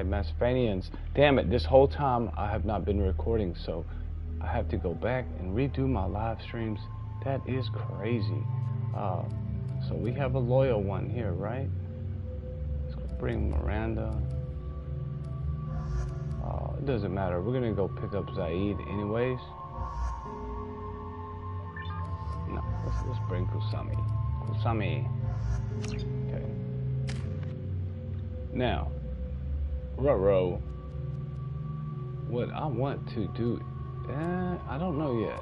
Alright, Macedonians. Damn it, this whole time I have not been recording, so I have to go back and redo my live streams. That is crazy. So we have a loyal one here, right? Let's go bring Miranda. It doesn't matter. We're gonna go pick up Zaeed anyways. No, let's bring Kusami. Kusami. Okay. Now, Ruh-roh, what I want to do, I don't know yet.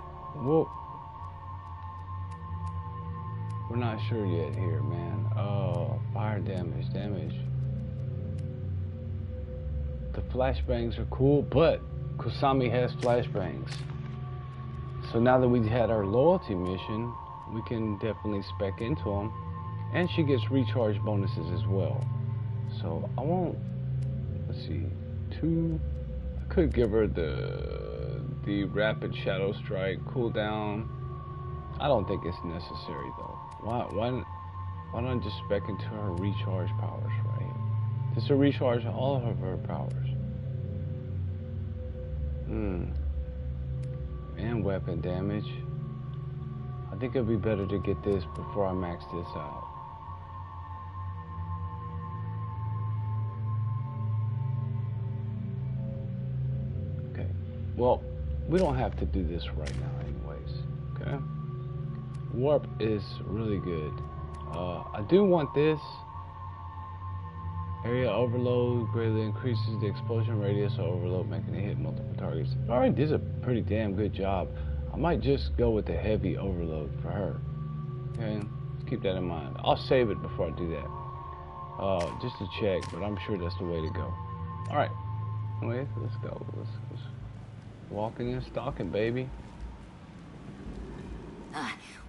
We're not sure yet here, man. Oh, fire damage. The flashbangs are cool, but Kusami has flashbangs. So now that we had our loyalty mission, we can definitely spec into them. And she gets recharge bonuses as well. So I won't, let's see, 2, I could give her the rapid shadow strike cooldown. I don't think it's necessary though. Why not just spec into her recharge powers, right? Just to recharge all of her powers. And weapon damage. I think it'd be better to get this before I max this out. Okay. Well, we don't have to do this right now anyways. Okay. Warp is really good. I do want this. Area overload greatly increases the explosion radius of overload, making it hit multiple targets. Alright, this is a pretty damn good job. I might just go with the heavy overload for her. Okay, let's keep that in mind. I'll save it before I do that. Just to check, but I'm sure that's the way to go. Alright, wait, let's go. Let's walking and stalking, baby.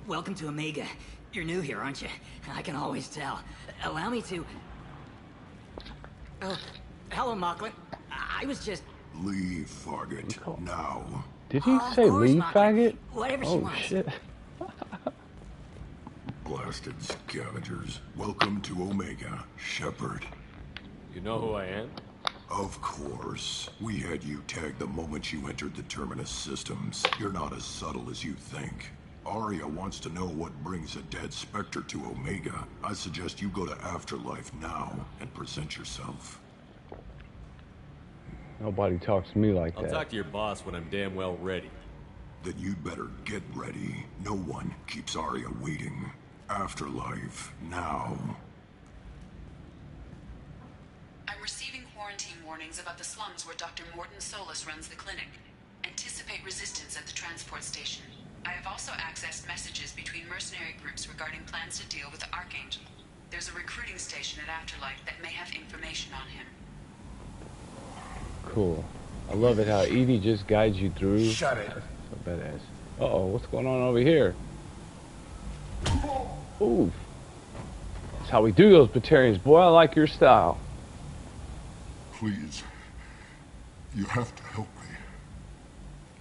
Welcome to Omega. You're new here, aren't you? I can always tell. Allow me to... Oh, hello, Mocklin. I was just... Leave, faggot. Now. Did he say leave, faggot? Whatever she wants. Shit. Blasted scavengers. Welcome to Omega, Shepard. You know who I am? Of course. We had you tagged the moment you entered the Terminus systems. You're not as subtle as you think. Aria wants to know what brings a dead Spectre to Omega. I suggest you go to Afterlife now and present yourself. Nobody talks to me like that. I'll talk to your boss when I'm damn well ready. Then you'd better get ready. No one keeps Aria waiting. Afterlife now. I'm receiving quarantine warnings about the slums where Dr. Morton Solus runs the clinic. Anticipate resistance at the transport station. I have also accessed messages between mercenary groups regarding plans to deal with the Archangel. There's a recruiting station at Afterlife that may have information on him. Cool. I love it how Edie just guides you through. Shut it. So badass. Uh-oh, what's going on over here? Ooh. That's how we do those Batarians. Boy, I like your style. Please. You have to help me.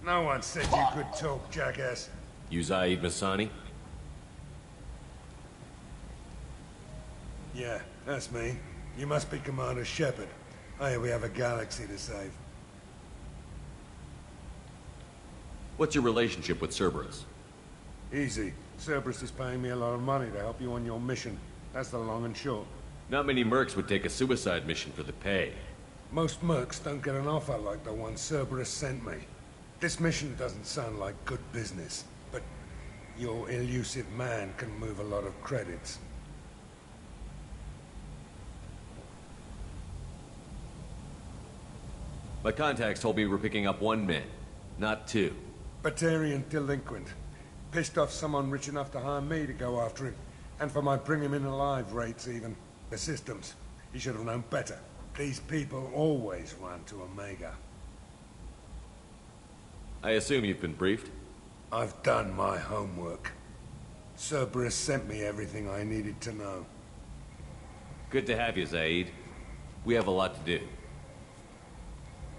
No one said you could talk, jackass. You Zaeed Masani? Yeah, that's me. You must be Commander Shepard. Hey, we have a galaxy to save. What's your relationship with Cerberus? Easy. Cerberus is paying me a lot of money to help you on your mission. That's the long and short. Not many mercs would take a suicide mission for the pay. Most mercs don't get an offer like the one Cerberus sent me. This mission doesn't sound like good business, but your elusive man can move a lot of credits. My contacts told me we're picking up 1 man, not 2. Batarian delinquent. Pissed off someone rich enough to hire me to go after him. And for my bring him in alive rates even. The systems. He should have known better. These people always run to Omega. I assume you've been briefed? I've done my homework. Cerberus sent me everything I needed to know. Good to have you, Zaeed. We have a lot to do.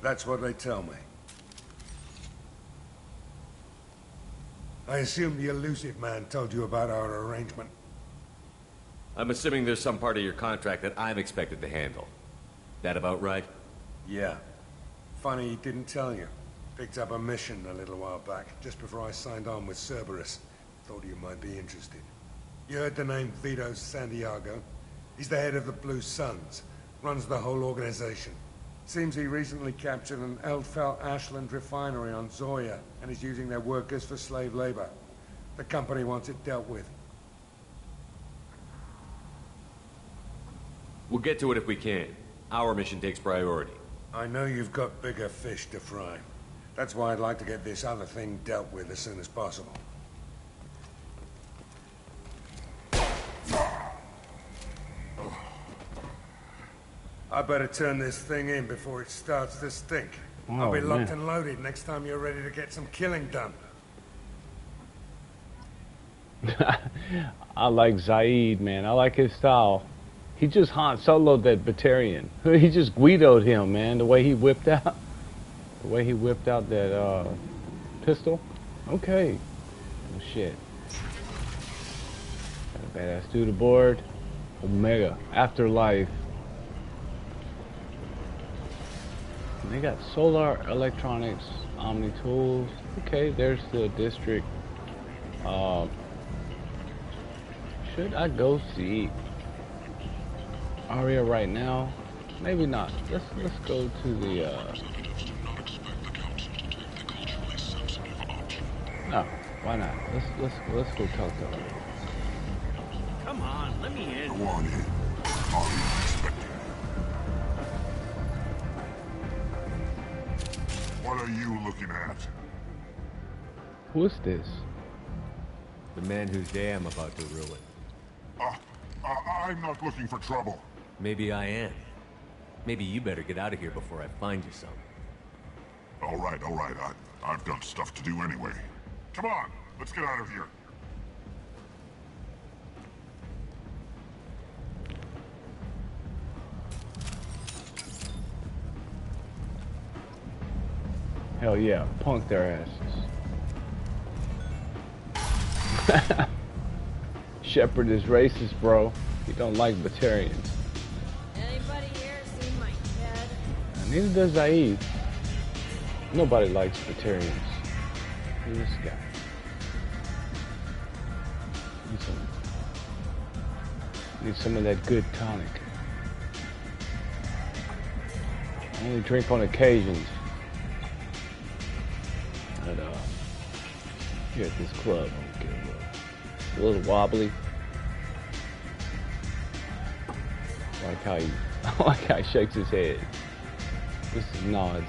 That's what they tell me. I assume the elusive man told you about our arrangement. I'm assuming there's some part of your contract that I'm expected to handle. That about right? Yeah. Funny he didn't tell you. Picked up a mission a little while back, just before I signed on with Cerberus. Thought you might be interested. You heard the name Vito Santiago? He's the head of the Blue Suns. Runs the whole organization. Seems he recently captured an Eldfell Ashland refinery on Zoya, and is using their workers for slave labor. The company wants it dealt with. We'll get to it if we can. Our mission takes priority. I know you've got bigger fish to fry. That's why I'd like to get this other thing dealt with as soon as possible. I better turn this thing in before it starts to stink. I'll be locked and loaded next time you're ready to get some killing done. I like Zaeed, man. I like his style. He just Han Solo'd that Batarian. He just Guido'd him, man. The way he whipped out. The way he whipped out that pistol. Okay. Oh shit. Got a badass dude aboard. Omega. Afterlife. And they got solar electronics, Omni tools. Okay, there's the district. Should I go see Aria right now? Maybe not. Let's go to the No, why not? Let's go talk to her. Come on, let me in. Go on in. Aria expecting. What are you looking at? Who is this? The man whose day I'm about to ruin. I'm not looking for trouble. Maybe I am. Maybe you better get out of here before I find you some. All right. I've got stuff to do anyway. Come on, let's get out of here. Hell yeah, punk their asses. Shepard is racist, bro. He don't like Batarians. Anybody here seen my dad? And neither does Zaeed. Nobody likes Batarians. Who's this guy? Need some of that good tonic. I only drink on occasions. But here at this club, I'm getting a little wobbly. I like how he shakes his head. Just nods.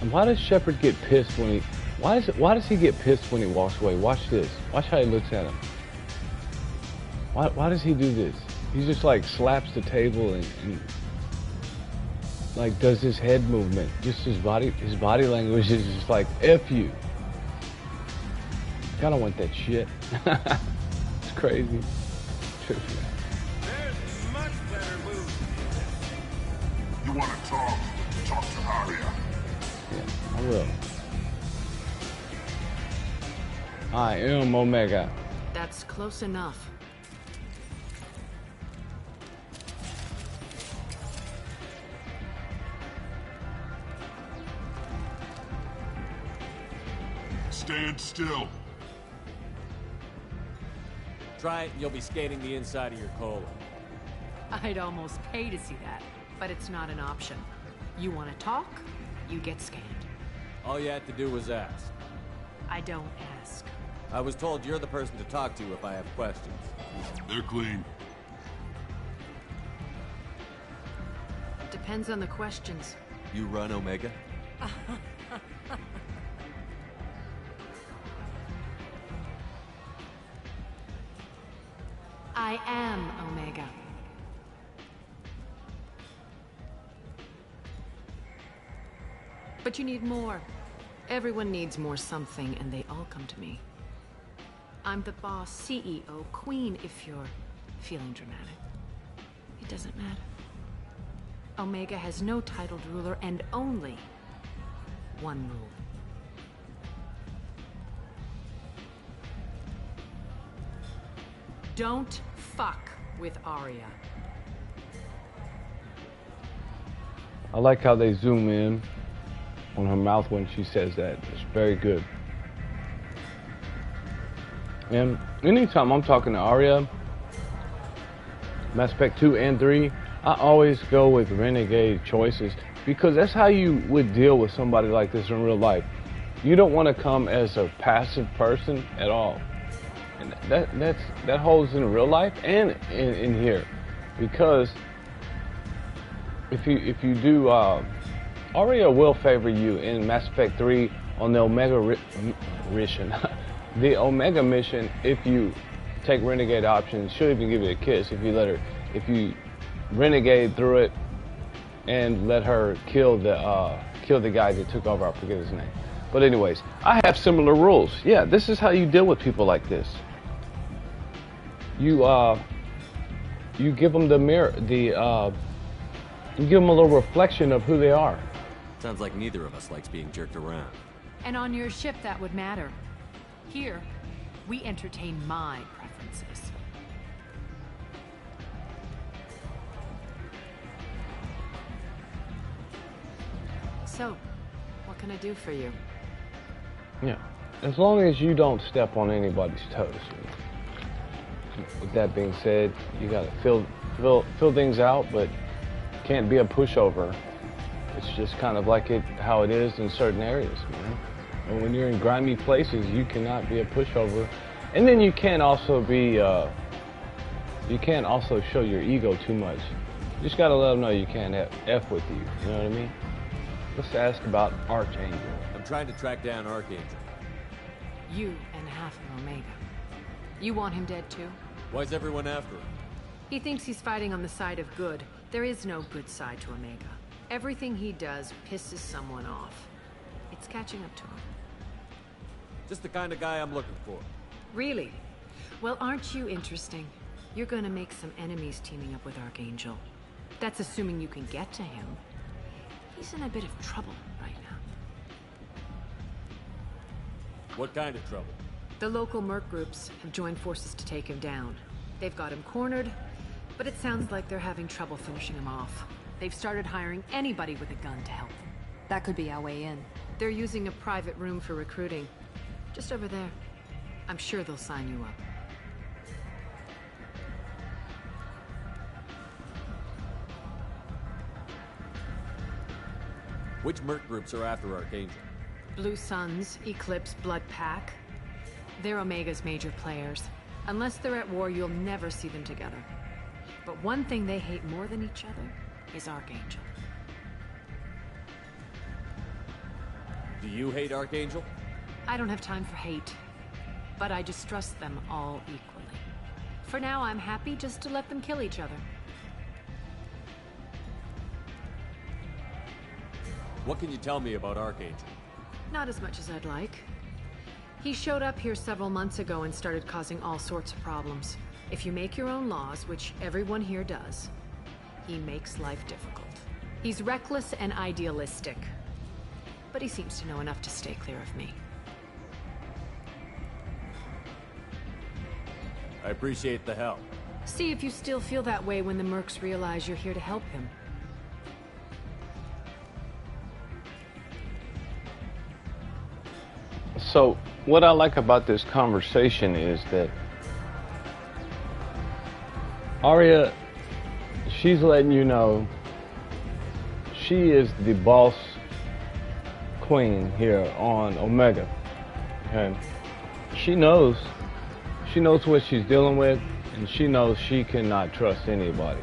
And why does Shepard get pissed when he? Why does he get pissed when he walks away? Watch this. Watch how he looks at him. Why does he do this? He just like slaps the table and like does his head movement. Just his body language is just like F you. Kinda want that shit. It's crazy. There's much better moves. You want to talk? Talk to Aria. Yeah, I will. I am Omega. That's close enough. Stand still. Try it and you'll be skating the inside of your colon. I'd almost pay to see that, but it's not an option. You want to talk, you get scanned. All you had to do was ask. I don't ask. I was told you're the person to talk to if I have questions. They're clean. Depends on the questions. You run, Omega? I am Omega. But you need more. Everyone needs more something, and they all come to me. I'm the boss, CEO, queen, if you're feeling dramatic. It doesn't matter. Omega has no titled ruler and only one rule. Don't fuck with Aria. I like how they zoom in on her mouth when she says that. It's very good. And anytime I'm talking to Aria, Mass Effect 2 and 3, I always go with renegade choices because that's how you would deal with somebody like this in real life. You don't want to come as a passive person at all. And that holds in real life and in here. Because if you do, Aria will favor you in Mass Effect 3 on the Omega mission. The Omega mission, if you take renegade options, she'll even give you a kiss if you renegade through it and let her kill the guy that took over. I forget his name. But anyways, I have similar rules. Yeah, this is how you deal with people like this. You give them the mirror, you give them a little reflection of who they are. Sounds like neither of us likes being jerked around. And on your ship, that would matter. Here, we entertain my preferences. So, what can I do for you? Yeah, as long as you don't step on anybody's toes. With that being said, you gotta fill things out, but can't be a pushover. It's just kind of like how it is in certain areas, man. And when you're in grimy places, you cannot be a pushover. And then you can't also show your ego too much. You just gotta let them know you can't F with you. You know what I mean? Let's ask about Archangel. I'm trying to track down Archangel. You and half of Omega. You want him dead too? Why's everyone after him? He thinks he's fighting on the side of good. There is no good side to Omega. Everything he does pisses someone off. It's catching up to him. Just the kind of guy I'm looking for. Really? Well, aren't you interesting? You're gonna make some enemies teaming up with Archangel. That's assuming you can get to him. He's in a bit of trouble right now. What kind of trouble? The local merc groups have joined forces to take him down. They've got him cornered, but it sounds like they're having trouble finishing him off. They've started hiring anybody with a gun to help them. That could be our way in. They're using a private room for recruiting. Just over there. I'm sure they'll sign you up. Which merc groups are after Archangel? Blue Suns, Eclipse, Blood Pack. They're Omega's major players. Unless they're at war, you'll never see them together. But one thing they hate more than each other is Archangel. Do you hate Archangel? I don't have time for hate, but I distrust them all equally. For now, I'm happy just to let them kill each other. What can you tell me about Archangel? Not as much as I'd like. He showed up here several months ago and started causing all sorts of problems. If you make your own laws, which everyone here does, he makes life difficult. He's reckless and idealistic, but he seems to know enough to stay clear of me. I appreciate the help. See if you still feel that way when the mercs realize you're here to help him. So, what I like about this conversation is that Aria, she's letting you know she is the boss queen here on Omega. Okay? She knows what she's dealing with, and she knows she cannot trust anybody.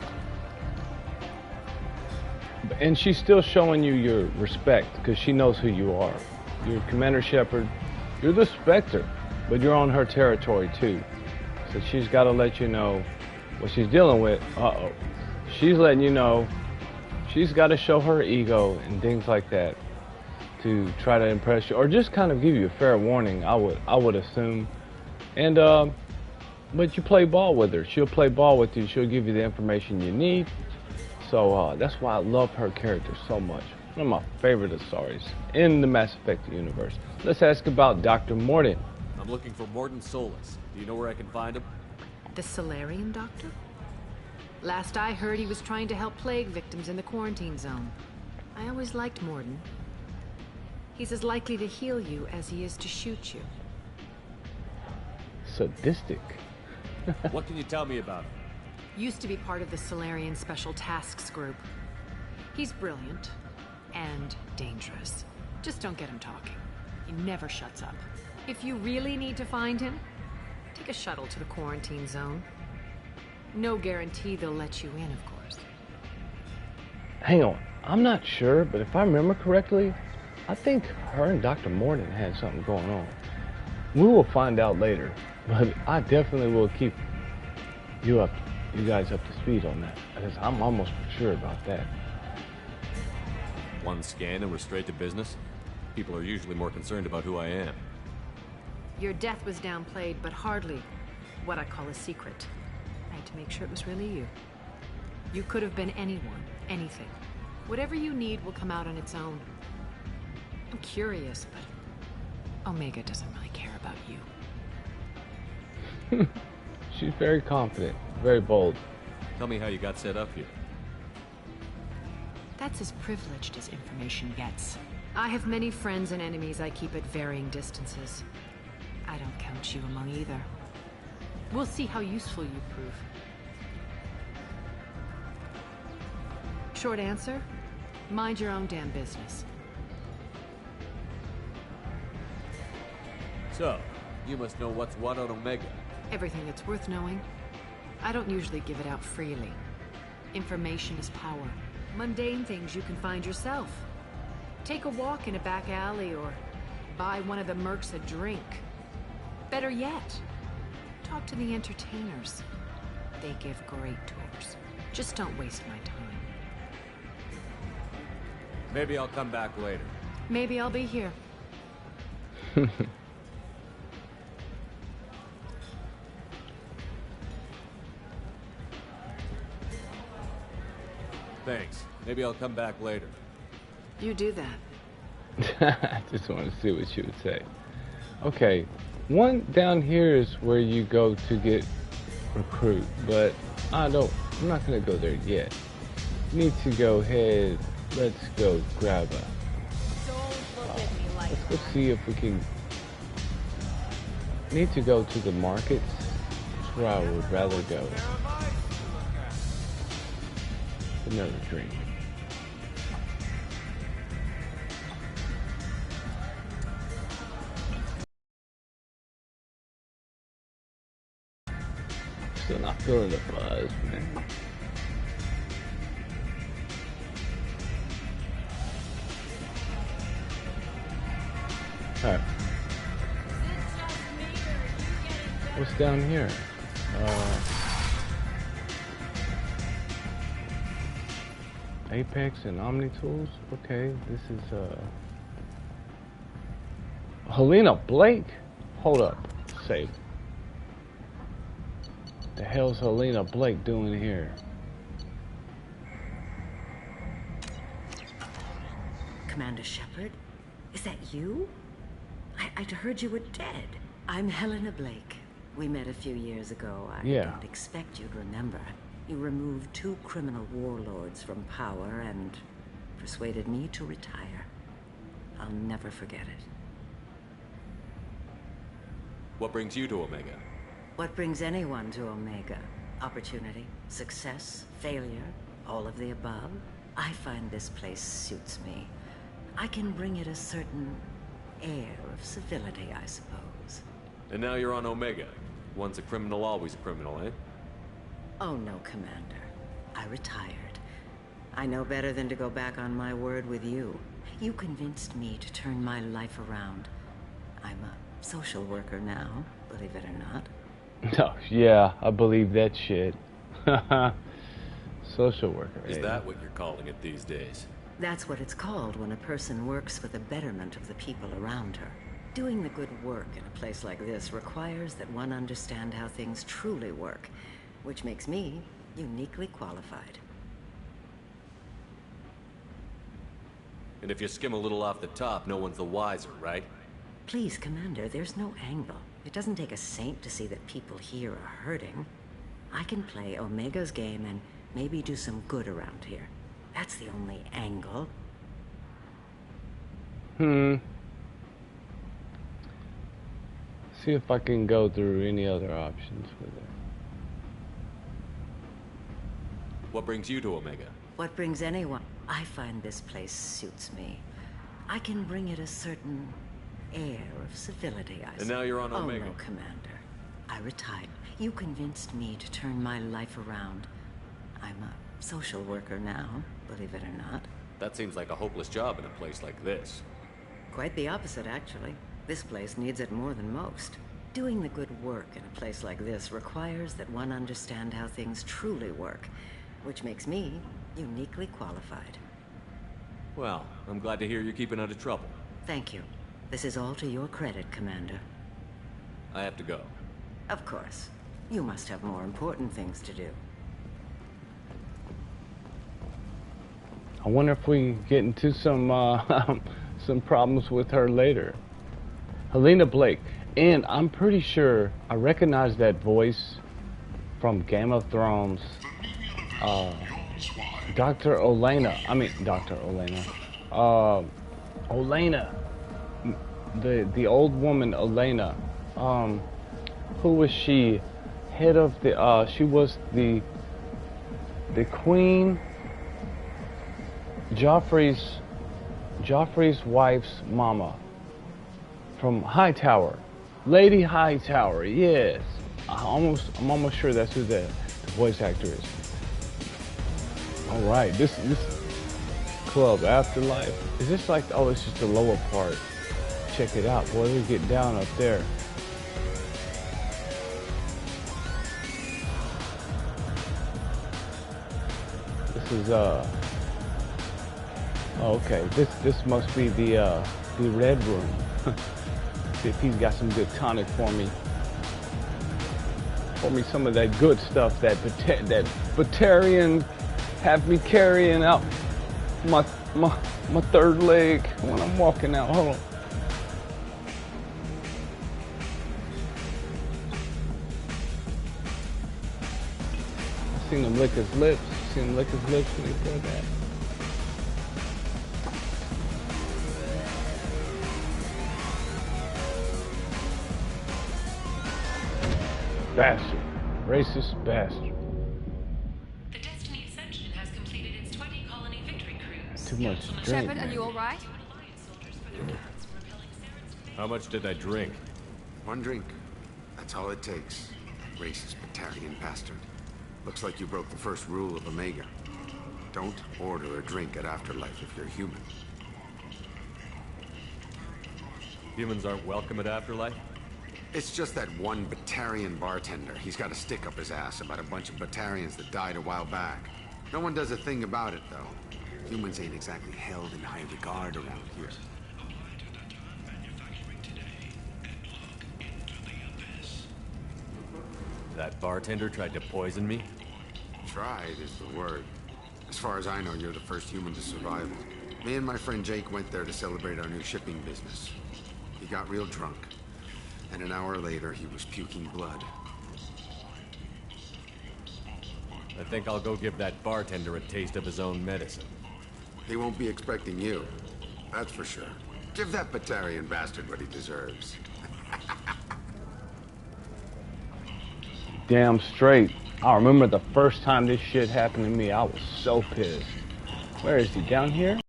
And she's still showing you your respect because she knows who you are. You're Commander Shepard. You're the Spectre, but you're on her territory too. So she's got to let you know what she's dealing with. Uh-oh. She's letting you know she's got to show her ego and things like that to try to impress you, or just kind of give you a fair warning, I would assume. And but you play ball with her. She'll play ball with you. She'll give you the information you need. So that's why I love her character so much. One of my favorite Asaris in the Mass Effect universe. Let's ask about Dr. Mordin. I'm looking for Mordin Solus. Do you know where I can find him? The Solarian doctor? Last I heard, he was trying to help plague victims in the quarantine zone. I always liked Morden. He's as likely to heal you as he is to shoot you. Sadistic. What can you tell me about him? Used to be part of the Solarian Special Tasks Group. He's brilliant and dangerous. Just don't get him talking. He never shuts up. If you really need to find him, take a shuttle to the quarantine zone. No guarantee they'll let you in, of course. Hang on. I'm not sure, but if I remember correctly, I think her and Dr. Morden had something going on. We will find out later, but I definitely will keep you guys up to speed on that, because I'm almost sure about that. One scan and we're straight to business? People are usually more concerned about who I am. Your death was downplayed, but hardly what I call a secret. I had to make sure it was really you. You could have been anyone, anything. Whatever you need will come out on its own. I'm curious, but Omega doesn't really care about you. She's very confident, very bold. Tell me how you got set up here. That's as privileged as information gets. I have many friends and enemies I keep at varying distances. I don't count you among either. We'll see how useful you prove. Short answer, mind your own damn business. So, you must know what's what on Omega. Everything that's worth knowing. I don't usually give it out freely. Information is power. Mundane things you can find yourself. Take a walk in a back alley or buy one of the mercs a drink. Better yet, talk to the entertainers. They give great tours. Just don't waste my time. Maybe I'll come back later. Maybe I'll be here. Thanks. Maybe I'll come back later. You do that. I just want to see what she would say. Okay, one down here is where you go to get recruit, but I'm not gonna go there yet. Need to go ahead. Let's go grab let's see if we can. Need to go to the markets. That's where I would rather go. Another drink. Still not feeling the buzz, man. Alright. What's down here? Apex and Omni Tools? Okay, this is Helena Blake? Hold up. Save. The hell's Helena Blake doing here? Commander Shepard? Is that you? I'd heard you were dead. I'm Helena Blake. We met a few years ago. I don't expect you'd remember. You removed 2 criminal warlords from power and persuaded me to retire. I'll never forget it. What brings you to Omega? What brings anyone to Omega? Opportunity, success, failure, all of the above. I find this place suits me. I can bring it a certain air of civility, I suppose. And now you're on Omega. Once a criminal, always a criminal, eh? Oh no, Commander. I retired. I know better than to go back on my word with you. You convinced me to turn my life around. I'm a social worker now, believe it or not. Oh, yeah, I believe that shit. Social worker. Is that what you're calling it these days? That's what it's called when a person works for the betterment of the people around her. Doing the good work in a place like this requires that one understand how things truly work, which makes me uniquely qualified. And if you skim a little off the top, no one's the wiser, right? Please, Commander, there's no angle. It doesn't take a saint to see that people here are hurting. I can play Omega's game and maybe do some good around here. That's the only angle. See if I can go through any other options with it. What brings you to Omega? What brings anyone? I find this place suits me. I can bring it a certain air of civility, I And now you're on Omega. Oh, no, Commander. I retired. You convinced me to turn my life around. I'm a social worker now, believe it or not. That seems like a hopeless job in a place like this. Quite the opposite, actually. This place needs it more than most. Doing the good work in a place like this requires that one understand how things truly work, which makes me uniquely qualified. Well, I'm glad to hear you're keeping out of trouble. Thank you. This is all to your credit, Commander. I have to go. Of course. You must have more important things to do. I wonder if we get into some some problems with her later. Helena Blake, and I'm pretty sure I recognize that voice from Game of Thrones. Dr. Olenna. Olenna. The old woman Olenna. Who was she? Head of the she was the queen, Joffrey's wife's mama from Hightower. Lady Hightower, yes. I'm almost sure that's who the voice actor is. Alright, this club Afterlife. Is this like, oh, it's just the lower part. Check it out, boy, we get down up there. This is oh, okay, this must be the red room. See if he's got some good tonic for me. Pour me some of that good stuff, that Batarian have me carrying out my third leg when I'm walking out. Hold on. I seen him lick his lips. Seen him lick his lips when he said that. Bastard. Racist bastard. The Destiny Ascension has completed its 20-colony victory cruise. Too much drink. Shepard, are you alright? How much did I drink? One drink. That's all it takes. Racist Batarian bastard. Looks like you broke the first rule of Omega. Don't order a drink at Afterlife if you're human. Humans aren't welcome at Afterlife? It's just that one Batarian bartender. He's got a stick up his ass about a bunch of Batarians that died a while back. No one does a thing about it, though. Humans ain't exactly held in high regard around here. That bartender tried to poison me? Tried is the word. As far as I know, you're the first human to survive it. Me and my friend Jake went there to celebrate our new shipping business. He got real drunk. And an hour later, he was puking blood. I think I'll go give that bartender a taste of his own medicine. He won't be expecting you. That's for sure. Give that Batarian bastard what he deserves. Damn straight. I remember the first time this shit happened to me, I was so pissed. Where is he? Down here?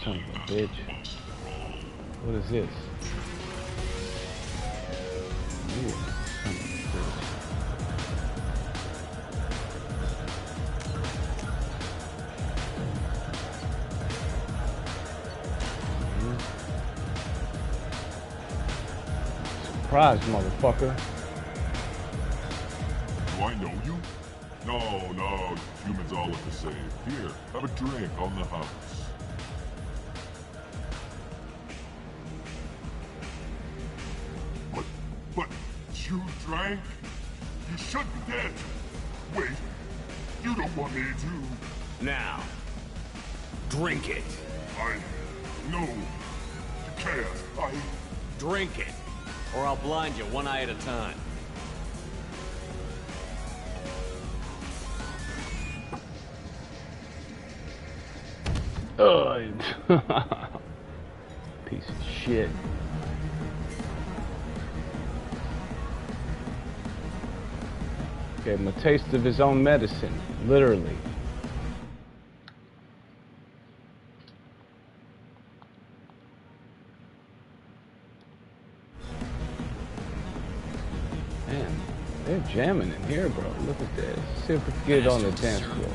Son of a bitch. What is this? Ooh, son of a bitch. Surprise, motherfucker. Do I know you? No, humans all look the same. Here, have a drink on the house. But you drank? You should be dead. Wait, you don't want me to. Now, drink it. No, you can't. Drink it, or I'll blind you one eye at a time. Piece of shit. Gave him a taste of his own medicine, literally. Man, they're jamming in here, bro. Look at this. See if we can get on the dance floor.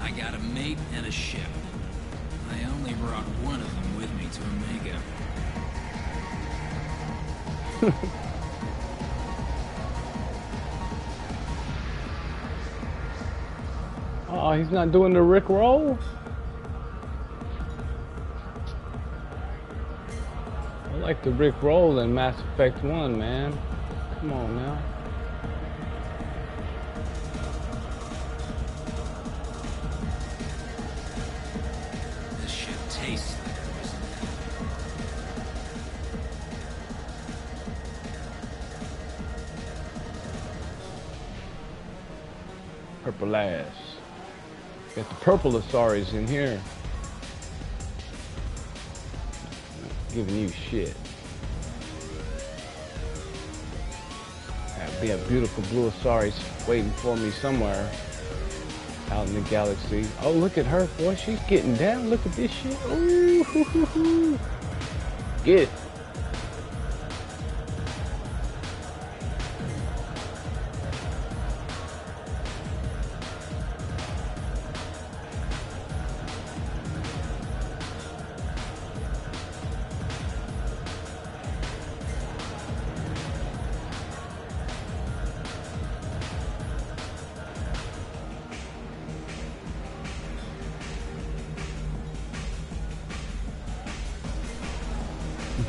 I got a mate and a ship. I only brought one of them with me to Omega. Oh, he's not doing the Rick roll? I like the Rick roll in Mass Effect 1, man. Come on now. This shit tastes like poison. Purple ass. Got the purple Asaris in here. Giving you shit. That'd be a beautiful blue Asaris waiting for me somewhere out in the galaxy. Oh, look at her, boy. She's getting down. Look at this shit. Ooh, hoo, hoo, hoo. Get it.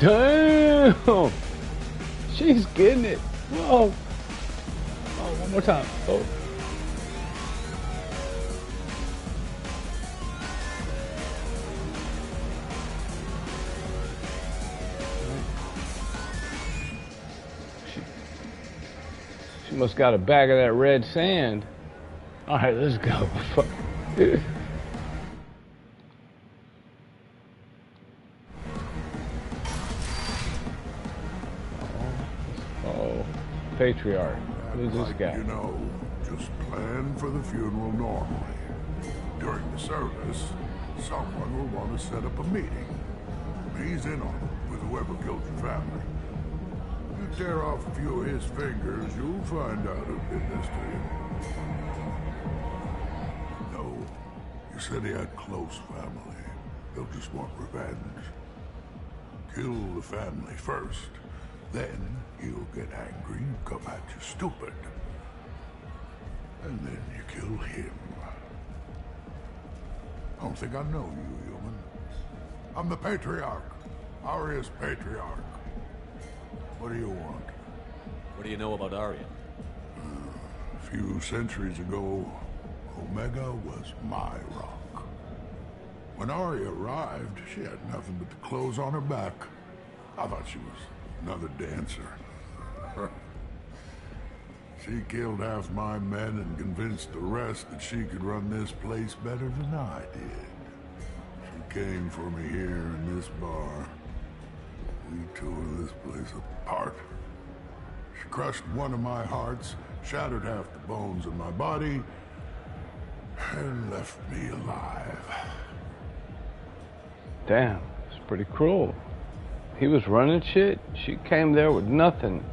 Damn! She's getting it. Whoa. Oh, one more time. Oh. She must got a bag of that red sand. All right, let's go. Patriarch. Who's this guy? You know, just plan for the funeral normally. During the service, someone will want to set up a meeting. He's in on it with whoever killed your family. You tear off a few of his fingers, you'll find out who did this to you. No, you said he had close family. They'll just want revenge. Kill the family first. Then he'll get angry and come at you stupid. And then you kill him. I don't think I know you, human. I'm the Patriarch. Aria's Patriarch. What do you want? What do you know about Aria? A few centuries ago, Omega was my rock. When Aria arrived, she had nothing but the clothes on her back. I thought she was another dancer. She killed half my men and convinced the rest that she could run this place better than I did. She came for me here in this bar. We tore this place apart. She crushed one of my hearts, shattered half the bones in my body, and left me alive. Damn, it's pretty cruel. He was running shit. She came there with nothing.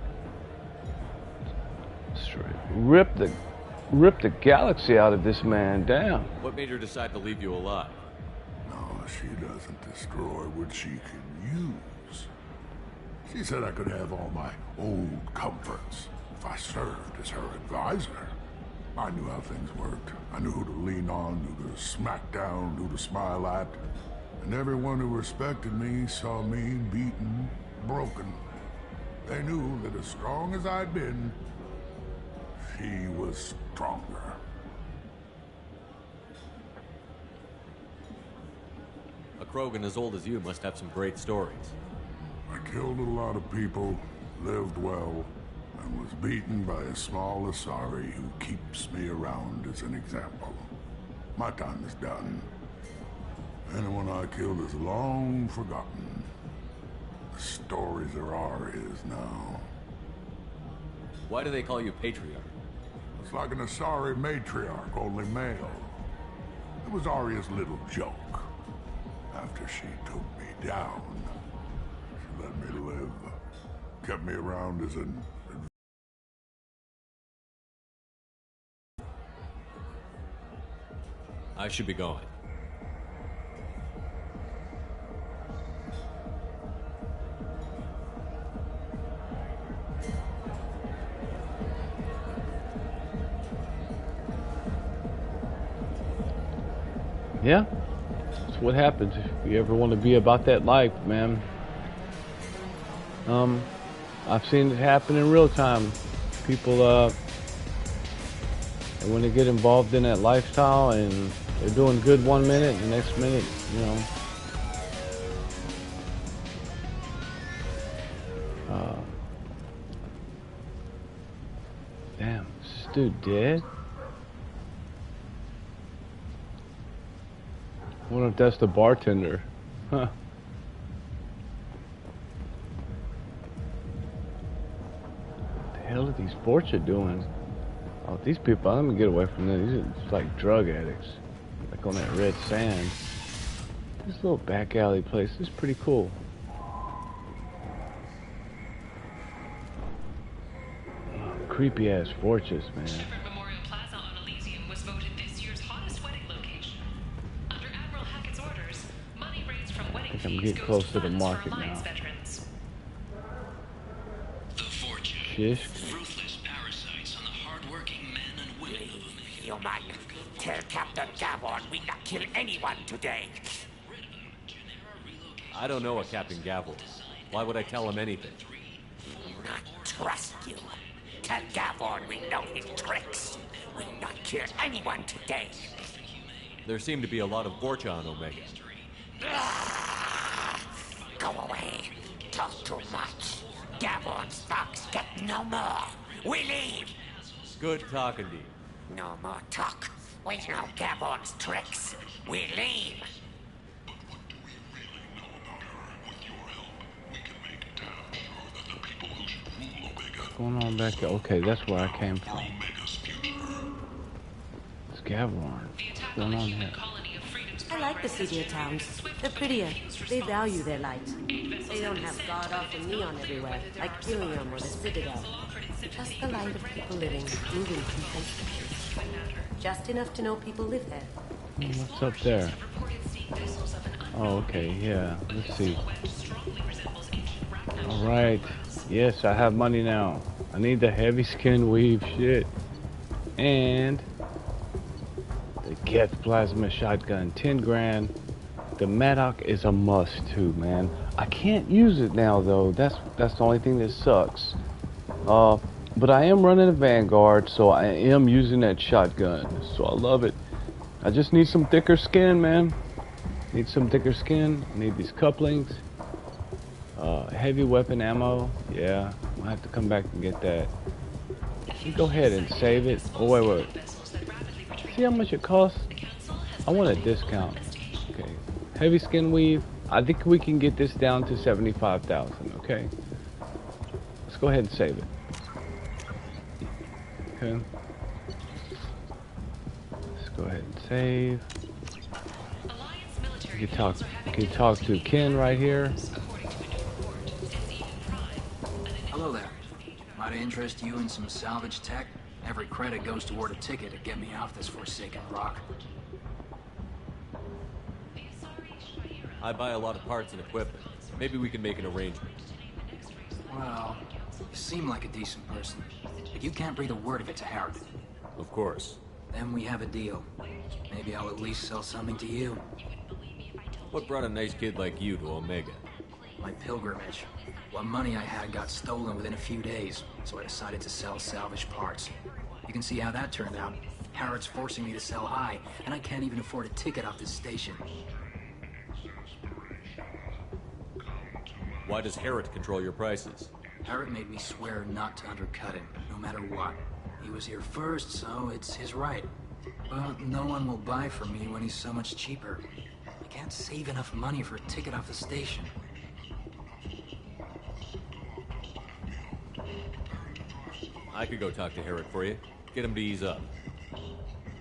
Ripped the galaxy out of this man. Damn. What made her decide to leave you alive? No, she doesn't destroy what she can use. She said I could have all my old comforts if I served as her advisor. I knew how things worked. I knew who to lean on, who to smack down, who to smile at. And everyone who respected me saw me beaten, broken. They knew that as strong as I'd been, she was stronger. A Krogan as old as you must have some great stories. I killed a lot of people, lived well, and was beaten by a small Asari who keeps me around as an example. My time is done. Anyone I killed is long forgotten. The stories are Aria's now. Why do they call you Patriarch? It's like an Asari matriarch, only male. It was Aria's little joke. After she took me down, she let me live. Kept me around as an... I should be going. Yeah, that's what happens if you ever want to be about that life, man. I've seen it happen in real time. People, and when they get involved in that lifestyle and they're doing good 1 minute, the next minute, you know, damn, is this dude dead? I wonder if that's the bartender. Huh. What the hell are these Borgia doing? Oh, these people, let me get away from them. These are just like drug addicts. Like on that red sand. This little back alley place is pretty cool. Oh, creepy ass fortress, man. I think I'm getting close to the market now. Shish. Ruthless parasites on the hardworking men and women of Omega. Human, tell Captain Gavon we not kill anyone today. I don't know a Captain Gavel. Why would I tell him anything? Not trust you. Tell Gavon we know his tricks. We not kill anyone today. There seem to be a lot of Borgia on Omega. Go away. Talk too much. Gavon's thugs get no more. We leave. Good talking to you. No more talk. We know Gavon's tricks. We leave. What's going on back there? Okay, that's where I came from. It's Gavron. What's going on here? I like the city towns. They're prettier. They value their light. They don't have god-awful neon everywhere, like Helium or the Citadel. Just the light of people living, moving from place to place. Just enough to know people live there. What's up there? Oh, okay, yeah. Let's see. Alright. Yes, I have money now. I need the heavy skin weave shit. And the Geth plasma shotgun, 10 grand. The Maddock is a must too, man. I can't use it now though. That's the only thing that sucks. But I am running a Vanguard, so I am using that shotgun. So I love it. I just need some thicker skin, man. Need some thicker skin. Need these couplings. Heavy weapon ammo. Yeah, I'll have to come back and get that. You go ahead and save it. Oh wait. See how much it costs? I want a discount. Okay. Heavy skin weave. I think we can get this down to 75,000. Okay. Let's go ahead and save it. Okay. Let's go ahead and save. You can talk to Ken right here. Hello there. Might I interest you in some salvage tech? Every credit goes toward a ticket to get me off this forsaken rock. I buy a lot of parts and equipment. Maybe we can make an arrangement. Well, you seem like a decent person, but you can't breathe a word of it to Herod. Of course. Then we have a deal. Maybe I'll at least sell something to you. What brought a nice kid like you to Omega? My pilgrimage. What money I had got stolen within a few days, so I decided to sell salvage parts. You can see how that turned out. Harrod's forcing me to sell high, and I can't even afford a ticket off this station. Why does Herod control your prices? Herod made me swear not to undercut him, no matter what. He was here first, so it's his right. But no one will buy from me when he's so much cheaper. I can't save enough money for a ticket off the station. I could go talk to Herrick for you. Get him to ease up.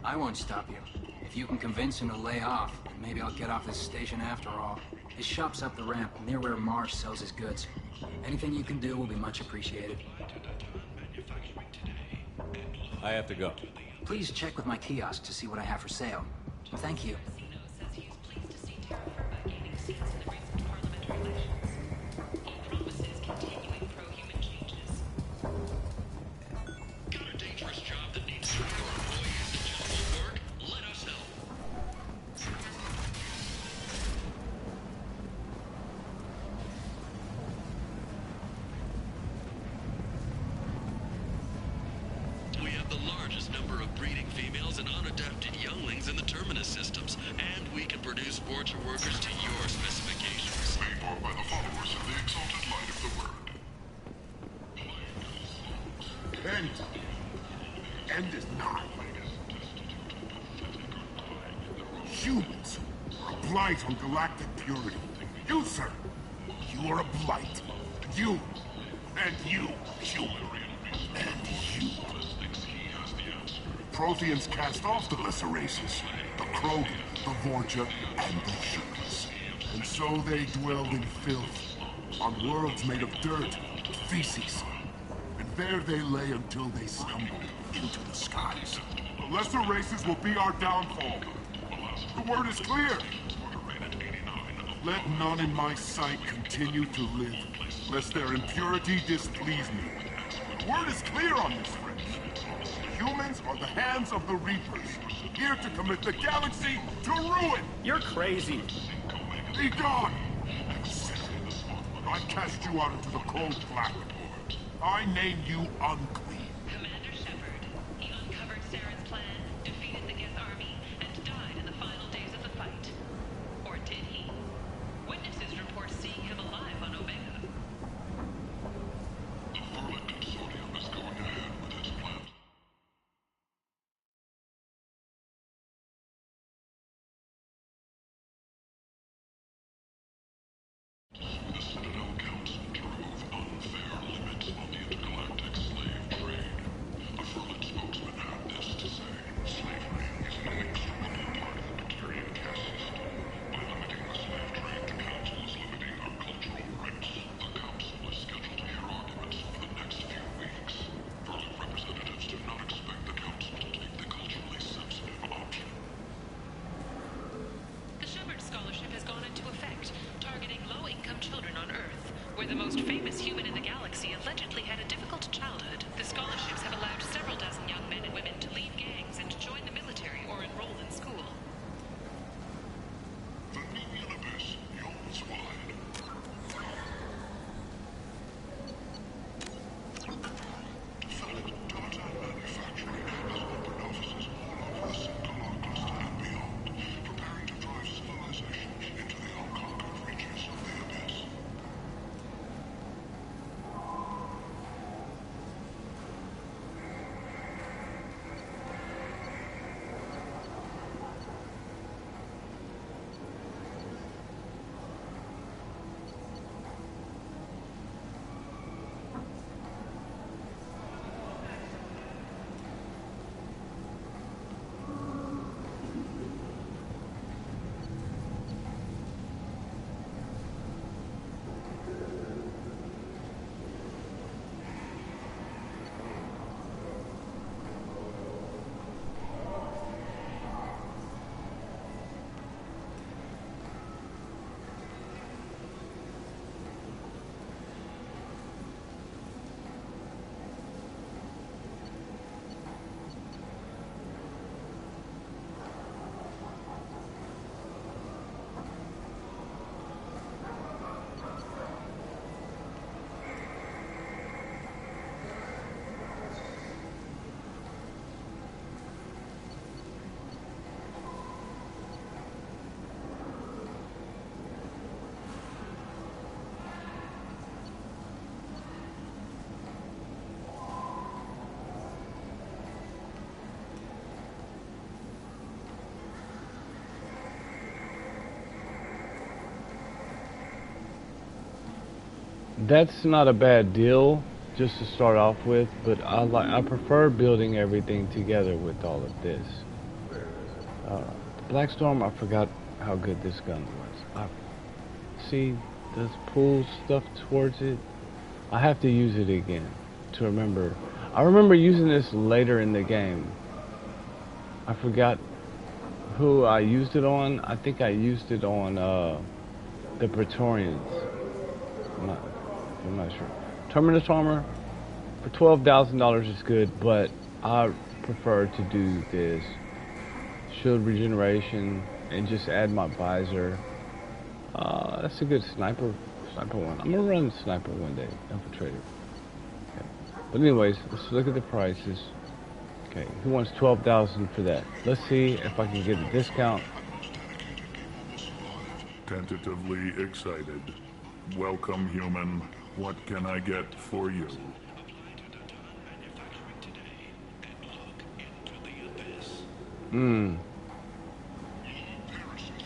I won't stop you. If you can convince him to lay off, maybe I'll get off this station after all. His shop's up the ramp, near where Marsh sells his goods. Anything you can do will be much appreciated. I have to go. Please check with my kiosk to see what I have for sale. Thank you. End is nigh. Humans are a blight on galactic purity. You, sir, you are a blight. You, and you, human, and you. Protheans cast off the lesser races, the Krogan, the Vorcha, and the Shivas. And so they dwelled in filth, on worlds made of dirt, feces. And there they lay until they stumbled into the skies. The lesser races will be our downfall. The word is clear. Let none in my sight continue to live, lest their impurity displease me. The word is clear on this, friends. Humans are the hands of the Reapers, here to commit the galaxy to ruin! You're crazy. Be gone! I cast you out into the cold black. I name you unclean. Commander Shepard, he uncovered Saren's plan, defeated the Geth army, and died in the final days of the fight. Or did he? Witnesses report seeing him alive on Omega. The Vermin Consortium is going ahead with its plan. With the Citadel Council to remove unfair limits on the intergalactic slave trade. A Vermin spokesman had this to say. Slavery is an that's not a bad deal just to start off with, but I prefer building everything together with all of this. Blackstorm, I forgot how good this gun was. See, does pull stuff towards it. I have to use it again to remember. I remember using this later in the game. I forgot who I used it on. I think I used it on the Praetorians. I'm not sure. Terminus armor for $12,000 is good, but I prefer to do this shield regeneration and just add my visor. That's a good sniper one. I'm gonna run sniper one day, infiltrator. Okay. But anyways, let's look at the prices. Okay, who wants 12,000 for that? Let's see if I can get a discount. Tentatively excited. Welcome, human. What can I get for you?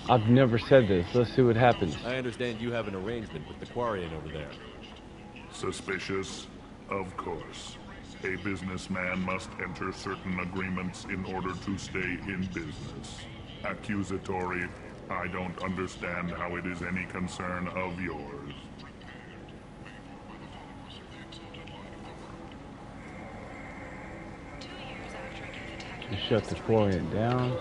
I've never said this. Let's see what happens. I understand you have an arrangement with the Quarian over there. Suspicious? Of course. A businessman must enter certain agreements in order to stay in business. Accusatory? I don't understand how it is any concern of yours. You shut the Quarian down.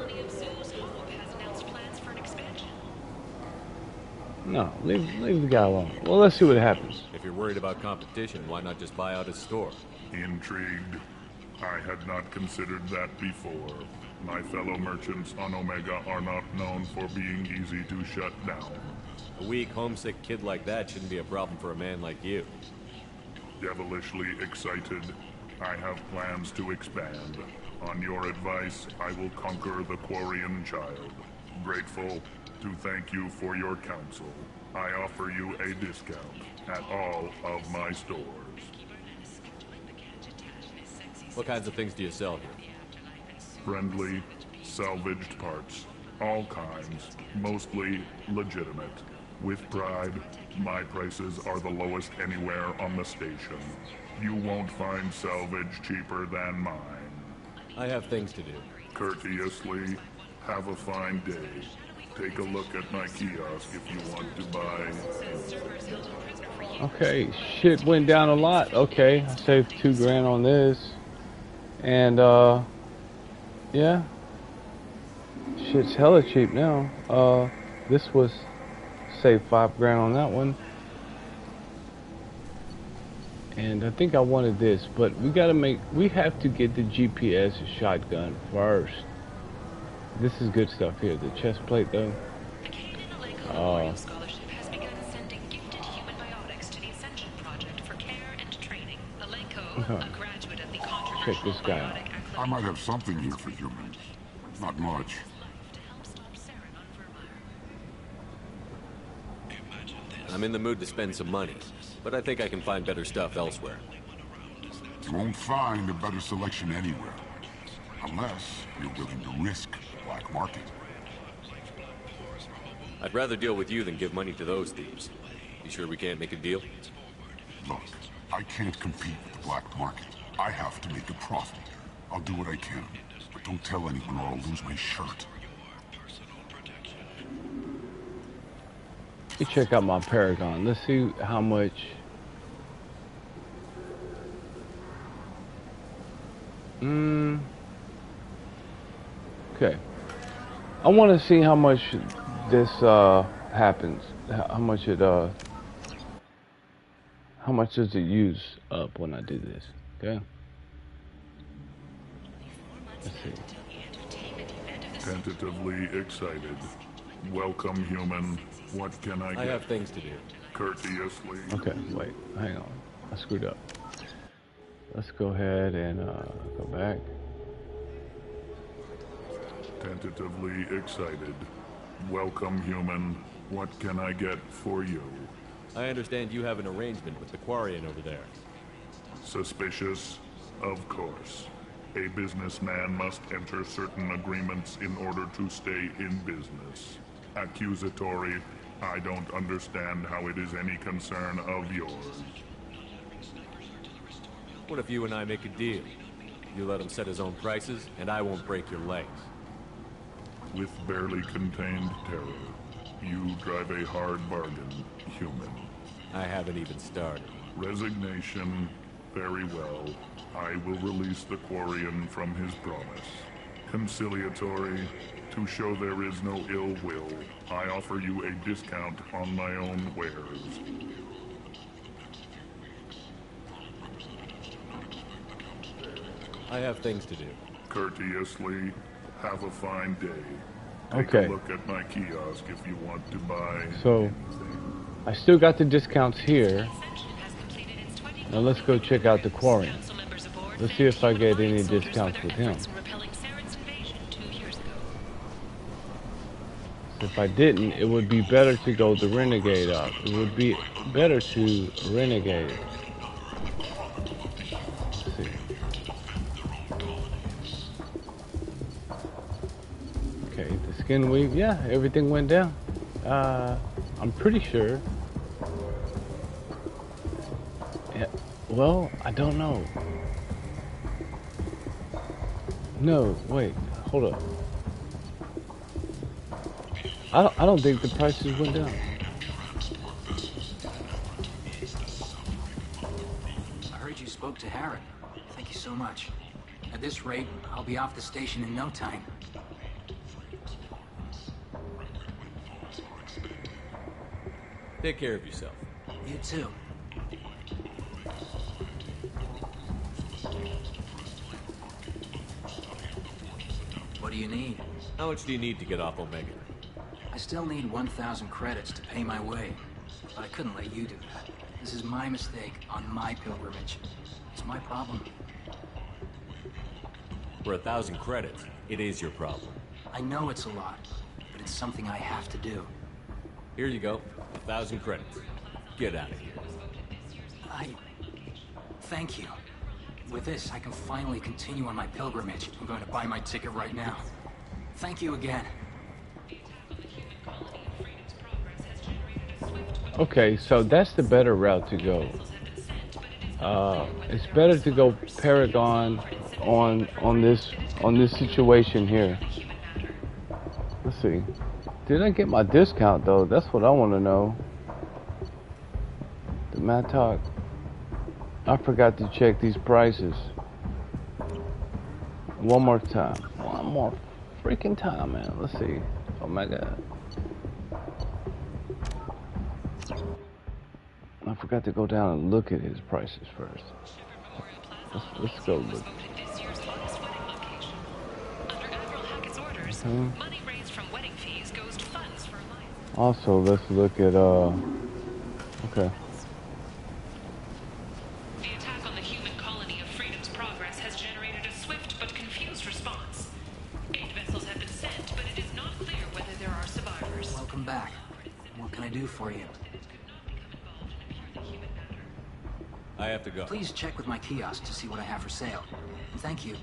No, leave the guy alone. Well, let's see what happens. If you're worried about competition, why not just buy out his store? Intrigued? I had not considered that before. My fellow merchants on Omega are not known for being easy to shut down. A weak, homesick kid like that shouldn't be a problem for a man like you. Devilishly excited. I have plans to expand. On your advice, I will conquer the Quarian child. Grateful to thank you for your counsel. I offer you a discount at all of my stores. What kinds of things do you sell here? Friendly, salvaged parts. All kinds. Mostly legitimate. With pride, my prices are the lowest anywhere on the station. You won't find salvage cheaper than mine. I have things to do. Courteously, have a fine day. Take a look at my kiosk if you want to buy. Okay, shit went down a lot. Okay, I saved $2,000 on this. And, yeah. Shit's hella cheap now. This was, saved $5,000 on that one. And I think I wanted this, but we have to get the GPS shotgun first. This is good stuff here. The chest plate, though. Scholarship has begun sending gifted human biotics to the Ascension Project for care and training. Alenko, a graduate of the check this guy out. I might have something here for humans. Not much. I'm in the mood to spend some money, but I think I can find better stuff elsewhere. You won't find a better selection anywhere. Unless you're willing to risk the black market. I'd rather deal with you than give money to those thieves. You sure we can't make a deal? Look, I can't compete with the black market. I have to make a profit. I'll do what I can, but don't tell anyone or I'll lose my shirt. Let me check out my Paragon. Let's see how much. Okay. I want to see how much this happens. How much does it use up when I do this? Okay. Let's see. Tentatively excited. Welcome, human. What can I get? I have things to do. Courteously. Okay, wait. Hang on. I screwed up. Let's go ahead and go back. Tentatively excited. Welcome, human. What can I get for you? I understand you have an arrangement with the Quarian over there. Suspicious? Of course. A businessman must enter certain agreements in order to stay in business. Accusatory? I don't understand how it is any concern of yours. What if you and I make a deal? You let him set his own prices, and I won't break your legs. With barely contained terror, you drive a hard bargain, human. I haven't even started. Resignation. Very well. I will release the Quarian from his promise. Conciliatory. To show there is no ill will, I offer you a discount on my own wares. I have things to do. Courteously, have a fine day. Take Okay. a look at my kiosk if you want to buy. So, I still got the discounts here. Now let's go check out the Quarian. Let's see if I get any discounts with him. If I didn't, it would be better to go the Renegade up. It would be better to Renegade. Let's see. Okay, the skin weave, yeah, everything went down. I'm pretty sure. Yeah, well, I don't know. No, wait, hold up. I don't think the prices went down. I heard you spoke to Harry. Thank you so much. At this rate, I'll be off the station in no time. Take care of yourself. You too. What do you need? How much do you need to get off Omega? I still need 1,000 credits to pay my way, but I couldn't let you do that. This is my mistake on my pilgrimage. It's my problem. For 1,000 credits, it is your problem. I know it's a lot, but it's something I have to do. Here you go. 1,000 credits. Get out of here. Thank you. With this, I can finally continue on my pilgrimage. I'm going to buy my ticket right now. Thank you again. Okay, so that's the better route to go. It's better to go Paragon on this situation here. Let's see. Did I get my discount though? That's what I want to know. The Mattock. I forgot to check these prices. One more time. One more freaking time, man. Let's see. Oh my god. I forgot to go down and look at his prices first. Let's go look. Also, let's look at okay. The attack on the human colony of Freedom's Progress has generated a swift but confused response. 8 vessels have been sent, but it is not clear whether there are survivors. Welcome back. What can I do for you? I have to go. Please check with my kiosk to see what I have for sale. And thank you.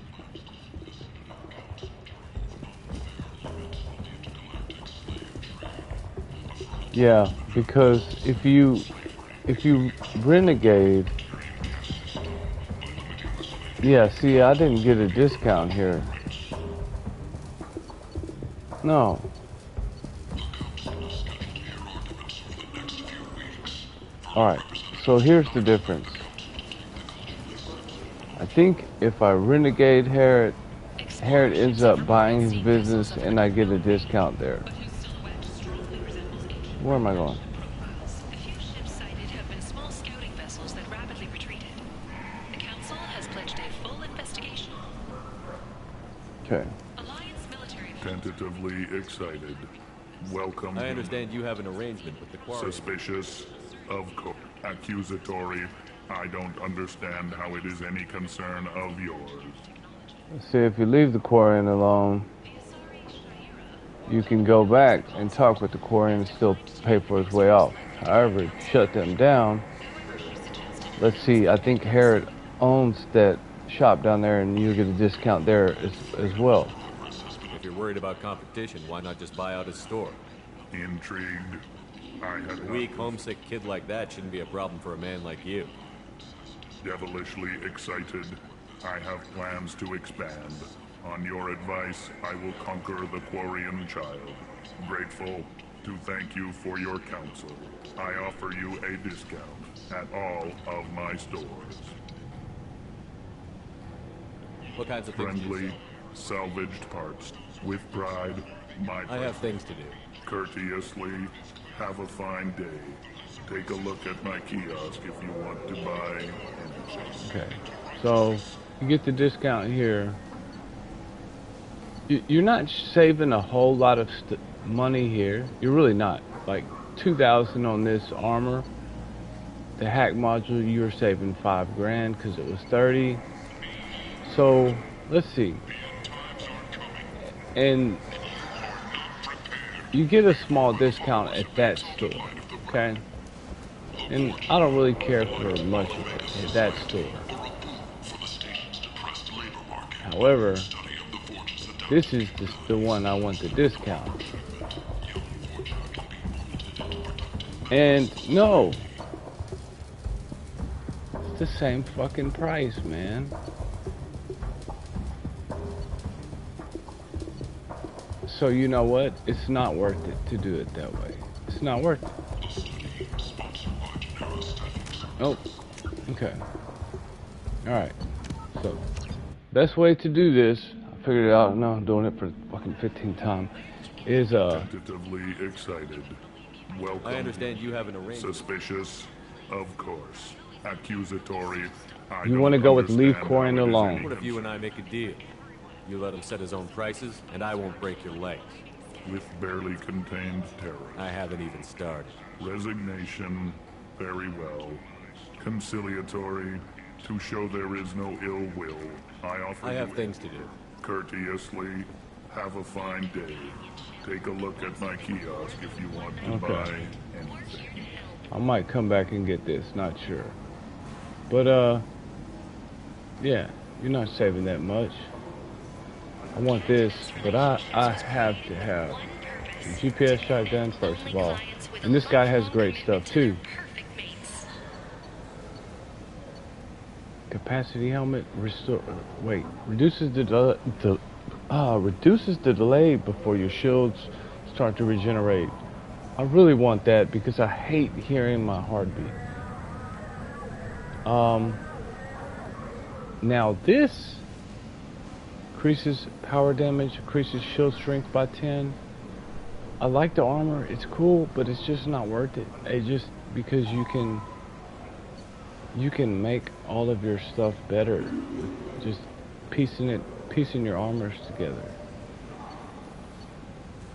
Yeah, because if you renegade, yeah, see, I didn't get a discount here. No. Alright, so here's the difference. I think if I renegade Harrod ends up buying his business and I get a discount there. Where am I going? The few ships sighted have been small scouting vessels that rapidly retreated. The Council has pledged a full investigation. Okay. Alliance military Tentatively excited. Welcome. I understand you have an arrangement with the Quarian. Suspicious. Accusatory. I don't understand how it is any concern of yours. See, if you leave the Quarian alone, you can go back and talk with the Quarian and still pay for his way off. However, shut them down. Let's see, I think Harrod owns that shop down there and you get a discount there as well. If you're worried about competition, why not just buy out his store? Intrigued. A weak, homesick kid like that shouldn't be a problem for a man like you. Devilishly excited. I have plans to expand. On your advice, I will conquer the Quarian child. Grateful to thank you for your counsel. I offer you a discount at all of my stores. What kinds of things do you Friendly, salvaged parts. With pride, my I have things to do. Courteously, have a fine day. Take a look at my kiosk if you want to buy anything. Okay, so you get the discount here. You're not saving a whole lot of money here. You're really not. Like 2,000 on this armor. The hack module, you were saving $5,000 because it was 30. So let's see. And you get a small discount at that store, okay? And I don't really care for much of it at that store. However, this is the one I want the discount. And no, it's the same fucking price, man. So you know what? It's not worth it to do it that way. It's not worth it. Oh, okay. Alright. So, best way to do this, I figured it out, no, I'm doing it for the fucking 15th time, is Tentatively excited. Welcome. I understand you have an arrangement. Suspicious, of course. Accusatory. You want to go with leave Corian alone. What if you and I make a deal? You let him set his own prices, and I won't break your legs. With barely contained terror. I haven't even started. Resignation. Very well. Conciliatory. To show there is no ill will. I have things to do. Courteously. Have a fine day. Take a look at my kiosk if you want to buy anything. I might come back and get this, not sure. But, yeah, you're not saving that much. I want this, but I have to have a GPS shotgun, first of all. And this guy has great stuff, too. Capacity helmet, reduces the delay before your shields start to regenerate. I really want that because I hate hearing my heartbeat. Now this increases power damage, increases shield strength by 10. I like the armor, it's cool, but it's just not worth it. It's just because you can make all of your stuff better, just piecing your armors together.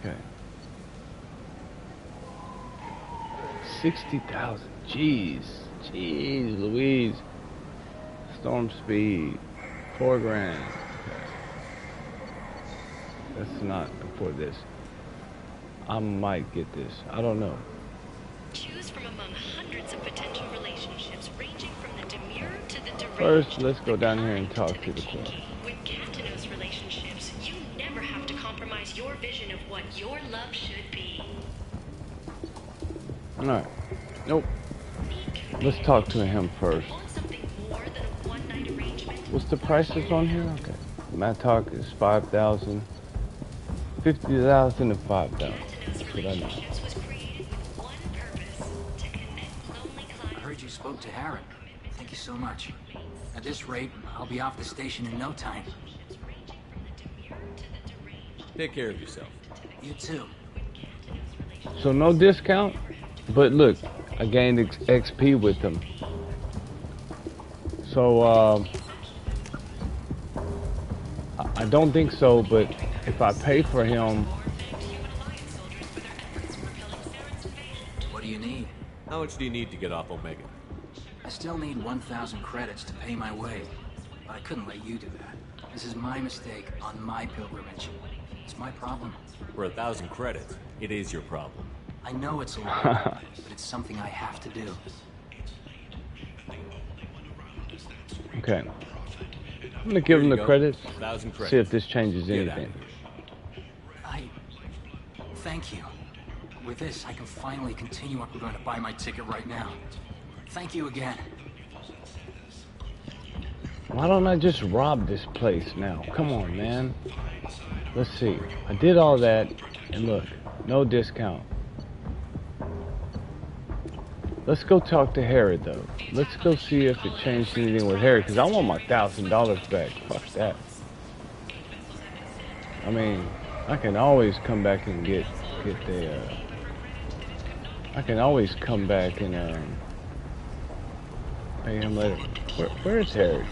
Okay. 60,000. Jeez Louise. Storm speed. $4,000. Okay. That's not before this. I might get this. I don't know. Choose from among hundreds of potential relationships ranging from the demure to the deranged. First, let's go down here and talk to the queen. With Captain's relationships, you never have to compromise your vision of what your love should be. Alright. Nope. Let's talk to him first. What's the prices on here? Okay. Matt talk is 5,000. 50,000 and 5,000. That's what I know. I heard you spoke to Harry. Thank you so much. At this rate, I'll be off the station in no time. Take care of yourself. You too. So no discount, but look, I gained XP with them. So I don't think so, but if I pay for him. What do you need? How much do you need to get off Omega? I still need 1,000 credits to pay my way. But I couldn't let you do that. This is my mistake on my pilgrimage. It's my problem. For 1,000 credits, it is your problem. I know it's a lot, but it's something I have to do. Okay. I'm gonna give him the credits. 1,000 credits. See if this changes anything. Thank you. With this, I can finally continue what we're going to buy my ticket right now. Thank you again. Why don't I just rob this place now? Come on, man. Let's see. I did all that, and look, no discount. Let's go talk to Harry, though. Let's go see if it changed anything with Harry, because I want my $1,000 back. Fuck that. I mean, I can always come back and get the, I can always come back and, pay him later. Where's Harry?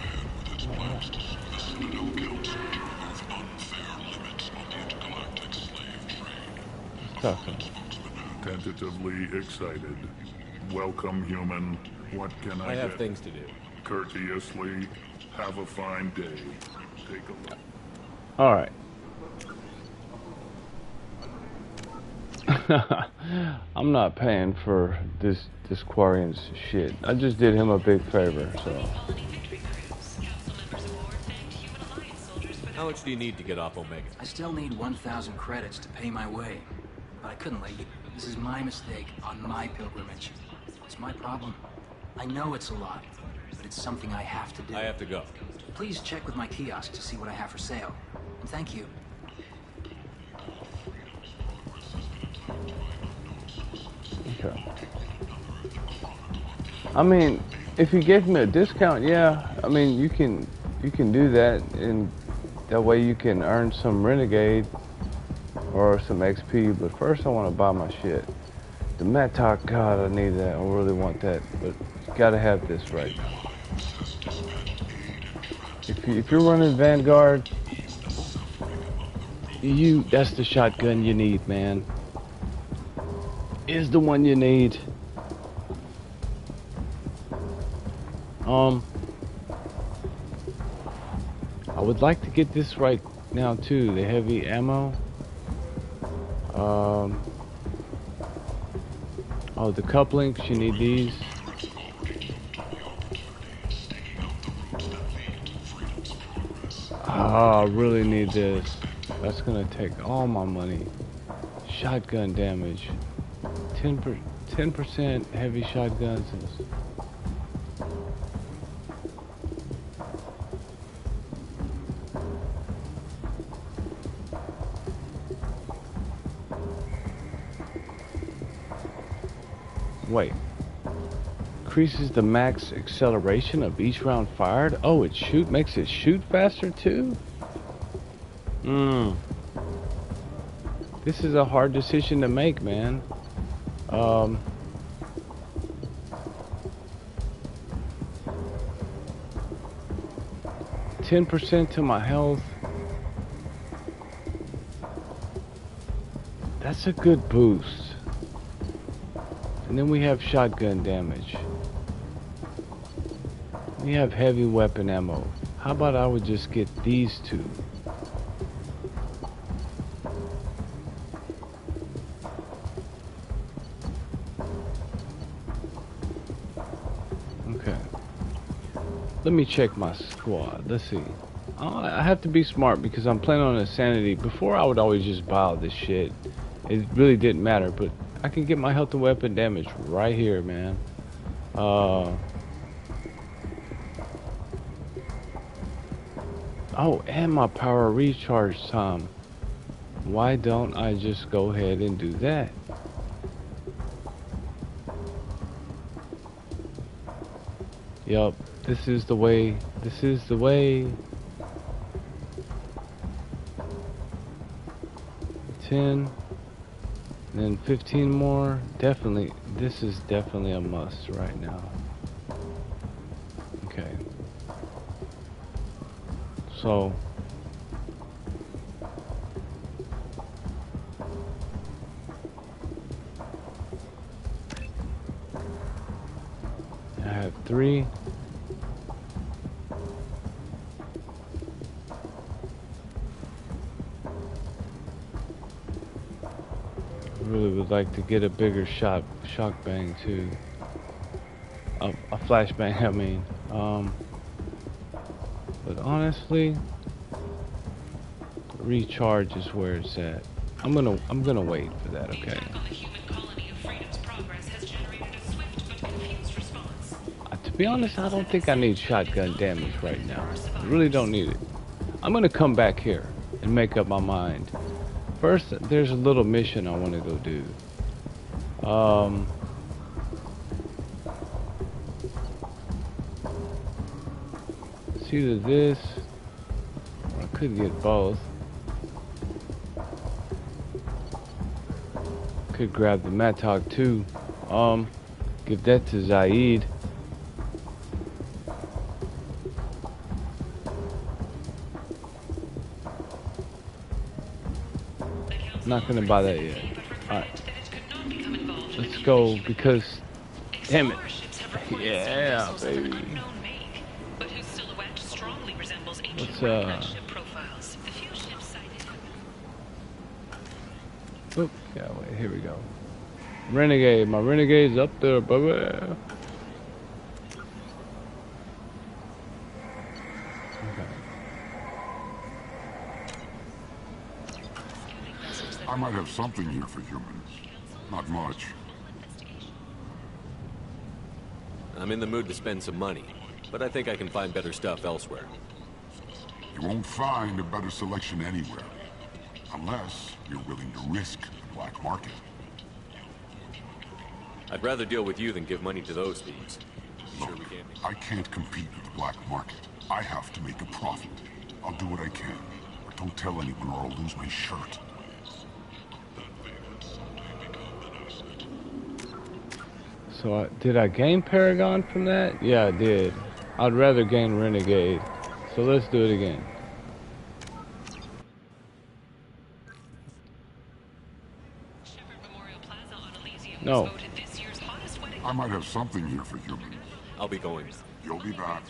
Tentatively excited. Welcome, human. What can I have get? things to do. Courteously, have a fine day. Take a look. Alright. I'm not paying for this Quarian's shit. I just did him a big favor, so. How much do you need to get off Omega? I still need 1,000 credits to pay my way. But I couldn't let you. This is my mistake on my pilgrimage. It's my problem. I know it's a lot, but it's something I have to do. I have to go. Please check with my kiosk to see what I have for sale. And thank you. Okay. I mean, if you gave me a discount, yeah. I mean, you can do that, and that way you can earn some Renegade or some XP. But first, I want to buy my shit. The Mattock, God, I need that. I really want that, but you gotta have this right now. If you're running Vanguard, that's the shotgun you need, man. Is the one you need. I would like to get this right now too, the heavy ammo. Oh, the couplings, you need these. I really need this. That's gonna take all my money. Shotgun damage. 10% heavy shotguns is... Wait. Increases the max acceleration of each round fired? Oh, it makes it shoot faster too? This is a hard decision to make, man. 10% to my health. That's a good boost. And then we have shotgun damage. We have heavy weapon ammo. How about I would just get these two? Okay. Let me check my squad. Let's see. I have to be smart because I'm playing on insanity. Before I would always just buy all this shit. It really didn't matter, but I can get my health and weapon damage right here, man. Oh, and my power recharge time. Why don't I just go ahead and do that? Yup, this is the way. This is the way. 10. And then 15 more. Definitely, this is definitely a must right now. Okay. So. I have 3. Really would like to get a bigger shock bang too. A flashbang, I mean. But honestly, recharge is where it's at. I'm gonna wait for that, okay? To be honest, I don't think I need shotgun damage right now. I really don't need it. I'm gonna come back here and make up my mind. First, there's a little mission I want to go do. It's either this, or I could get both. Could grab the Mattock too. Give that to Zaeed. Not gonna buy that yet. Alright. Let's go because damn it. Yeah, baby. Let's oop, yeah, wait, here we go. Renegade, my Renegade's up there, baby. I might have something here for humans. Not much. I'm in the mood to spend some money, but I think I can find better stuff elsewhere. You won't find a better selection anywhere. Unless you're willing to risk the black market. I'd rather deal with you than give money to those thieves. Look, sure we can. I can't compete with the black market. I have to make a profit. I'll do what I can. But don't tell anyone or I'll lose my shirt. So did I gain Paragon from that? Yeah, I did. I'd rather gain Renegade. So let's do it again. No. I might have something here for humans. I'll be going. You'll be back.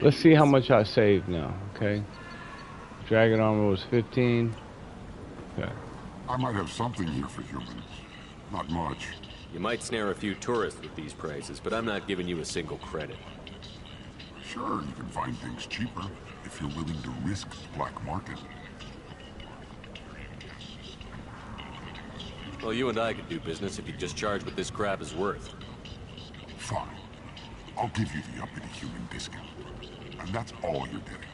Let's see how much I saved now, okay? Dragon armor was 15. Okay. I might have something here for humans. Not much. You might snare a few tourists with these prices, but I'm not giving you a single credit. Sure, you can find things cheaper if you're willing to risk the black market. Well, you and I could do business if you just charge what this crap is worth. Fine. I'll give you the uppity human discount. And that's all you're getting.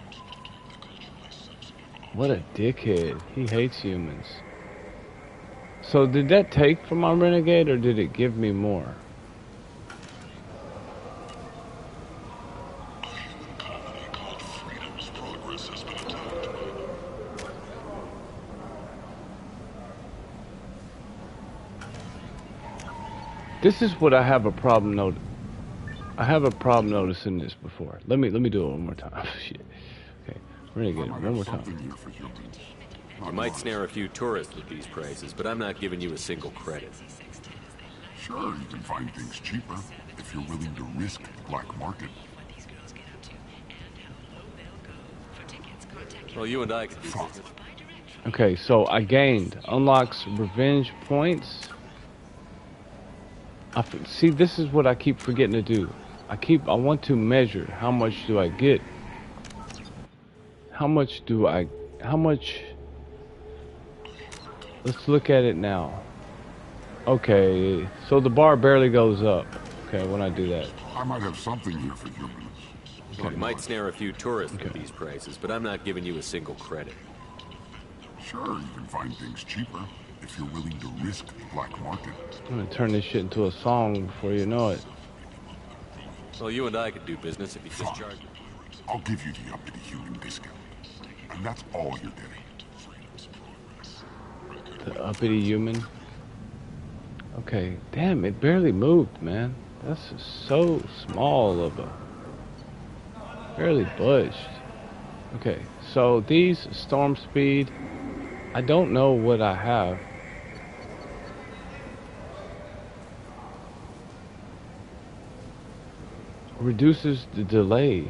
What a dickhead. He hates humans. So did that take from my Renegade or did it give me more? This is what I have a problem noticing this before. Let me do it one more time. Shit. Okay. Renegade, one more time. You might snare a few tourists with these prices, but I'm not giving you a single credit. Sure, you can find things cheaper if you're willing to risk the black market. Well, you and I could do business. Okay, so I gained. Unlocks revenge points. See, this is what I keep forgetting to do. I want to measure how much do I get. How much... Let's look at it now. Okay, so the bar barely goes up. Okay, when I do that. I might have something here for humans. Okay. You might snare a few tourists with these prices, but I'm not giving you a single credit. Sure, you can find things cheaper if you're willing to risk the black market. I'm gonna turn this shit into a song before you know it. Well, you and I could do business if you just charge. I'll give you the uppity human discount. And that's all you're getting. The uppity human? Okay, damn, it barely moved, man. That's so small of a... Barely budged. Okay, so these storm speed, I don't know what I have. Reduces the delay.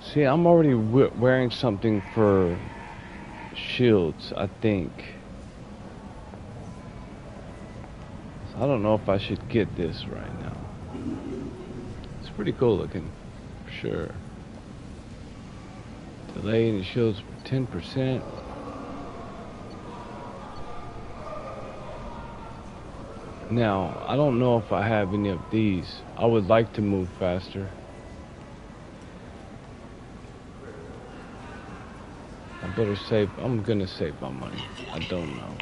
See, I'm already wearing something for shields, I think. So I don't know if I should get this right now. It's pretty cool looking, for sure. Delay and shields 10%. Now, I don't know if I have any of these. I would like to move faster. I better save. I'm gonna save my money. I don't know.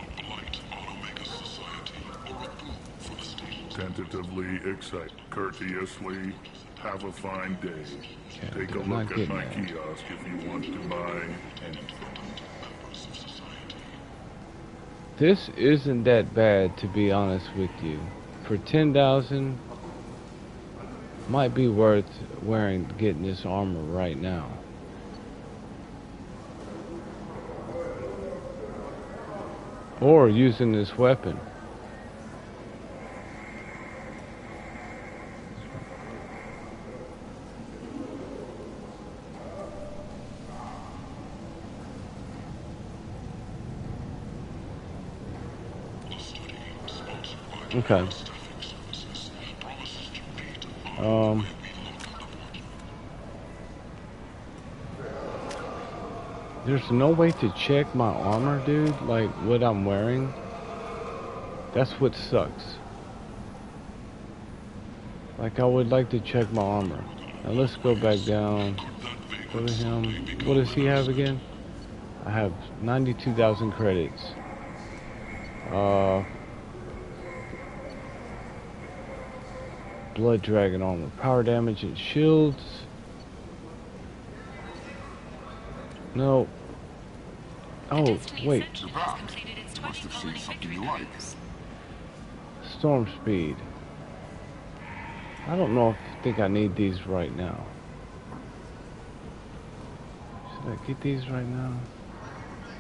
Tentatively, courteously, have a fine day. Okay, Take a look at my kiosk if you want to buy anything. This isn't that bad, to be honest with you. For 10,000, might be worth getting this armor right now. Or using this weapon. Okay. There's no way to check my armor, dude, like what I'm wearing. That's what sucks. Like, I would like to check my armor. Now let's go back down. Go to him. What does he have again? I have 92,000 credits. Blood Dragon armor. Power damage and shields. No. Oh, wait. Must have seen something you like. Storm speed. I don't know if I think I need these right now. Should I get these right now?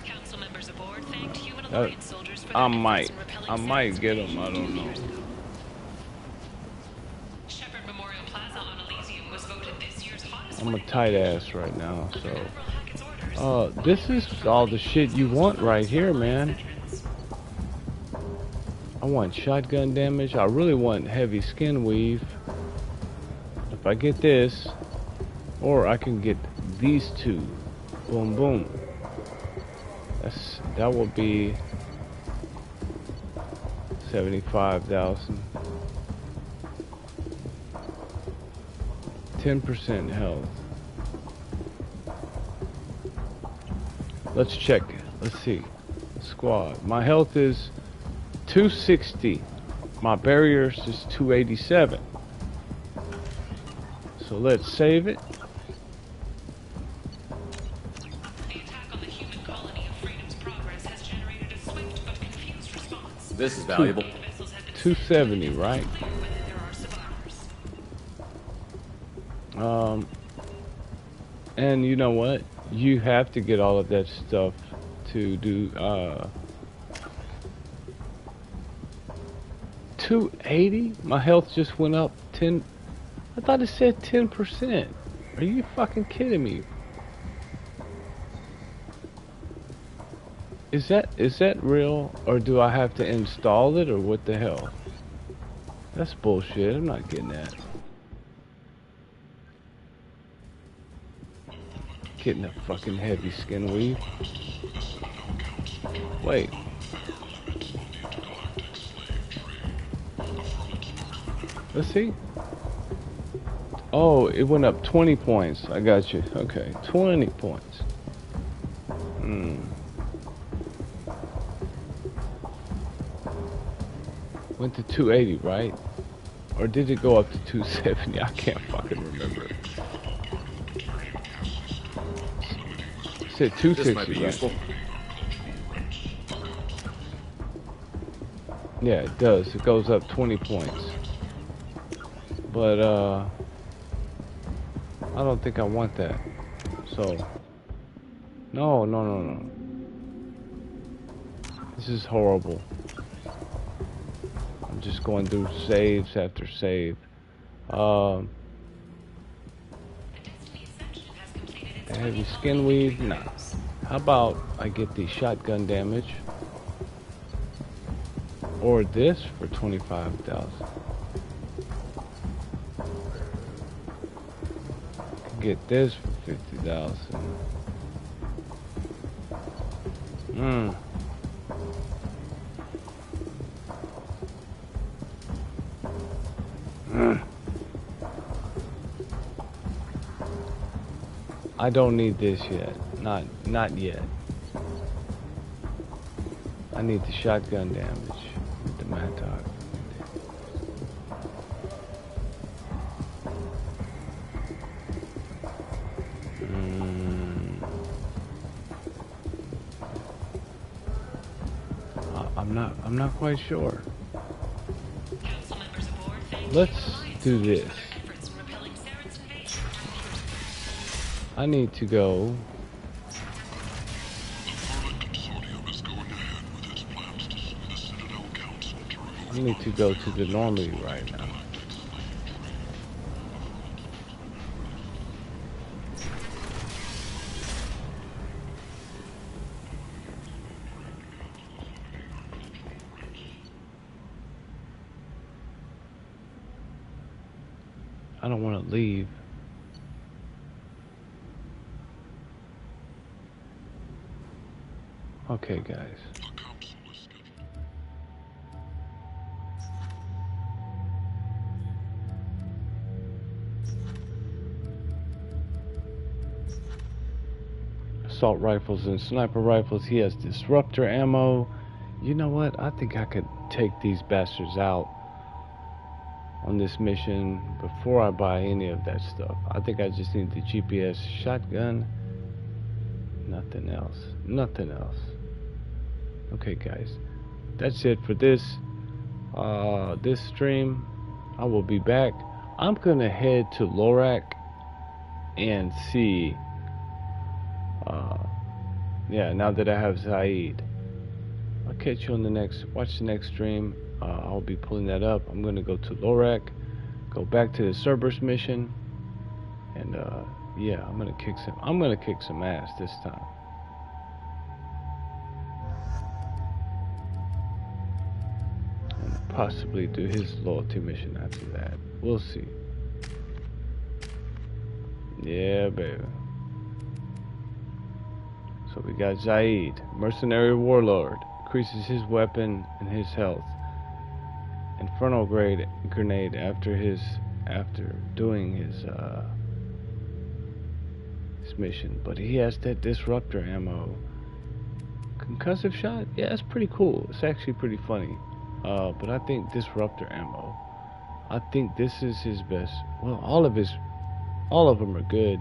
Council members aboard thanked human alliance soldiers for I might get them. I don't know. Shepherd Memorial Plaza on Elysium was voted this year's hottest. I'm a tight ass right now, so. This is all the shit you want right here, man. I want shotgun damage. I really want heavy skin weave. If I get this, or I can get these two. Boom, boom. That will be 75,000. 10% health. Let's check. Let's see. Squad. My health is 260. My barriers is 287. So let's save it. The attack on the human colony of Freedom's Progress has generated a swift but confused response. This is valuable. 270, right? And you know what? You have to get all of that stuff to do 280? My health just went up 10. I thought it said 10%. Are you fucking kidding me? Is that real, or do I have to install it, or what the hell? That's bullshit. I'm not getting that. Getting a fucking heavy skin weave. Wait. Let's see. Oh, it went up 20 points. I got you. Okay, 20 points. Went to 280, right? Or did it go up to 270? I can't fucking remember. It said 260. This might be useful. Yeah, it does. It goes up 20 points. But, I don't think I want that. So, no. This is horrible. I'm just going through saves after save. Heavy skin weave? Nah. How about I get the shotgun damage? Or this for 25,000. Get this for 50,000. I don't need this yet. Not yet. I need the shotgun damage with the Mattock. I'm not quite sure. Let's do this. I need to go. I need to go to the Normandy right now. I don't want to leave. Okay, guys. Assault rifles and sniper rifles. He has disruptor ammo. You know what? I think I could take these bastards out on this mission before I buy any of that stuff. I think I just need the GPS shotgun. Nothing else. Nothing else. Okay, guys. That's it for this stream. I will be back. I'm gonna head to Lorak and see. Yeah, now that I have Zaeed. I'll catch you on the next. Watch the next stream. I'll be pulling that up. I'm gonna go to Lorak, go back to the Cerberus mission, and yeah, I'm gonna kick some ass this time. And possibly do his loyalty mission after that. We'll see. Yeah, baby. So we got Zaeed, mercenary warlord, increases his weapon and his health. Infernal grenade after doing his mission, but he has that disruptor ammo. Concussive shot, yeah, it's pretty cool. It's actually pretty funny. But I think disruptor ammo. I think this is his best. Well, all of them are good.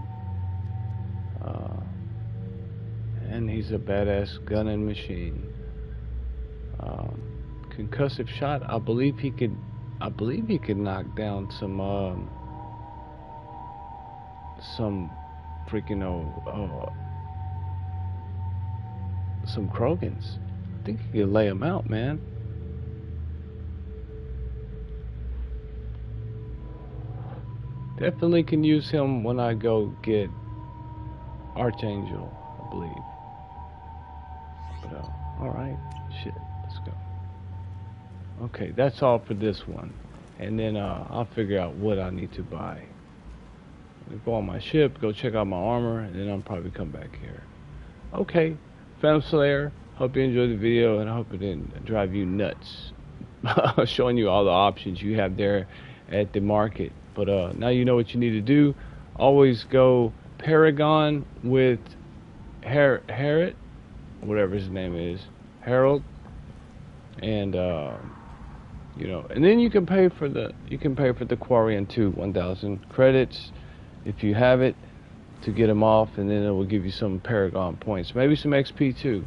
And he's a badass gunning machine. Concussive shot, I believe he could knock down some freaking some Krogans. I think he could lay them out, man. Definitely can use him when I go get Archangel, I believe. But alright, shit, let's go. Okay, that's all for this one. And then I'll figure out what I need to buy. I'll go on my ship, go check out my armor, and then I'll probably come back here. Okay, Phantom Slayer, hope you enjoyed the video, and I hope it didn't drive you nuts. Showing you all the options you have there at the market. But now you know what you need to do. Always go Paragon with Harriet, whatever his name is, Harold, and you know, and then you can pay for the Quarian too, 1,000 credits if you have it to get them off, and then it will give you some Paragon points, maybe some XP too.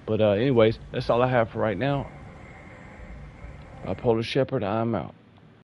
But anyways, that's all I have for right now. Polar Shepherd, I'm out.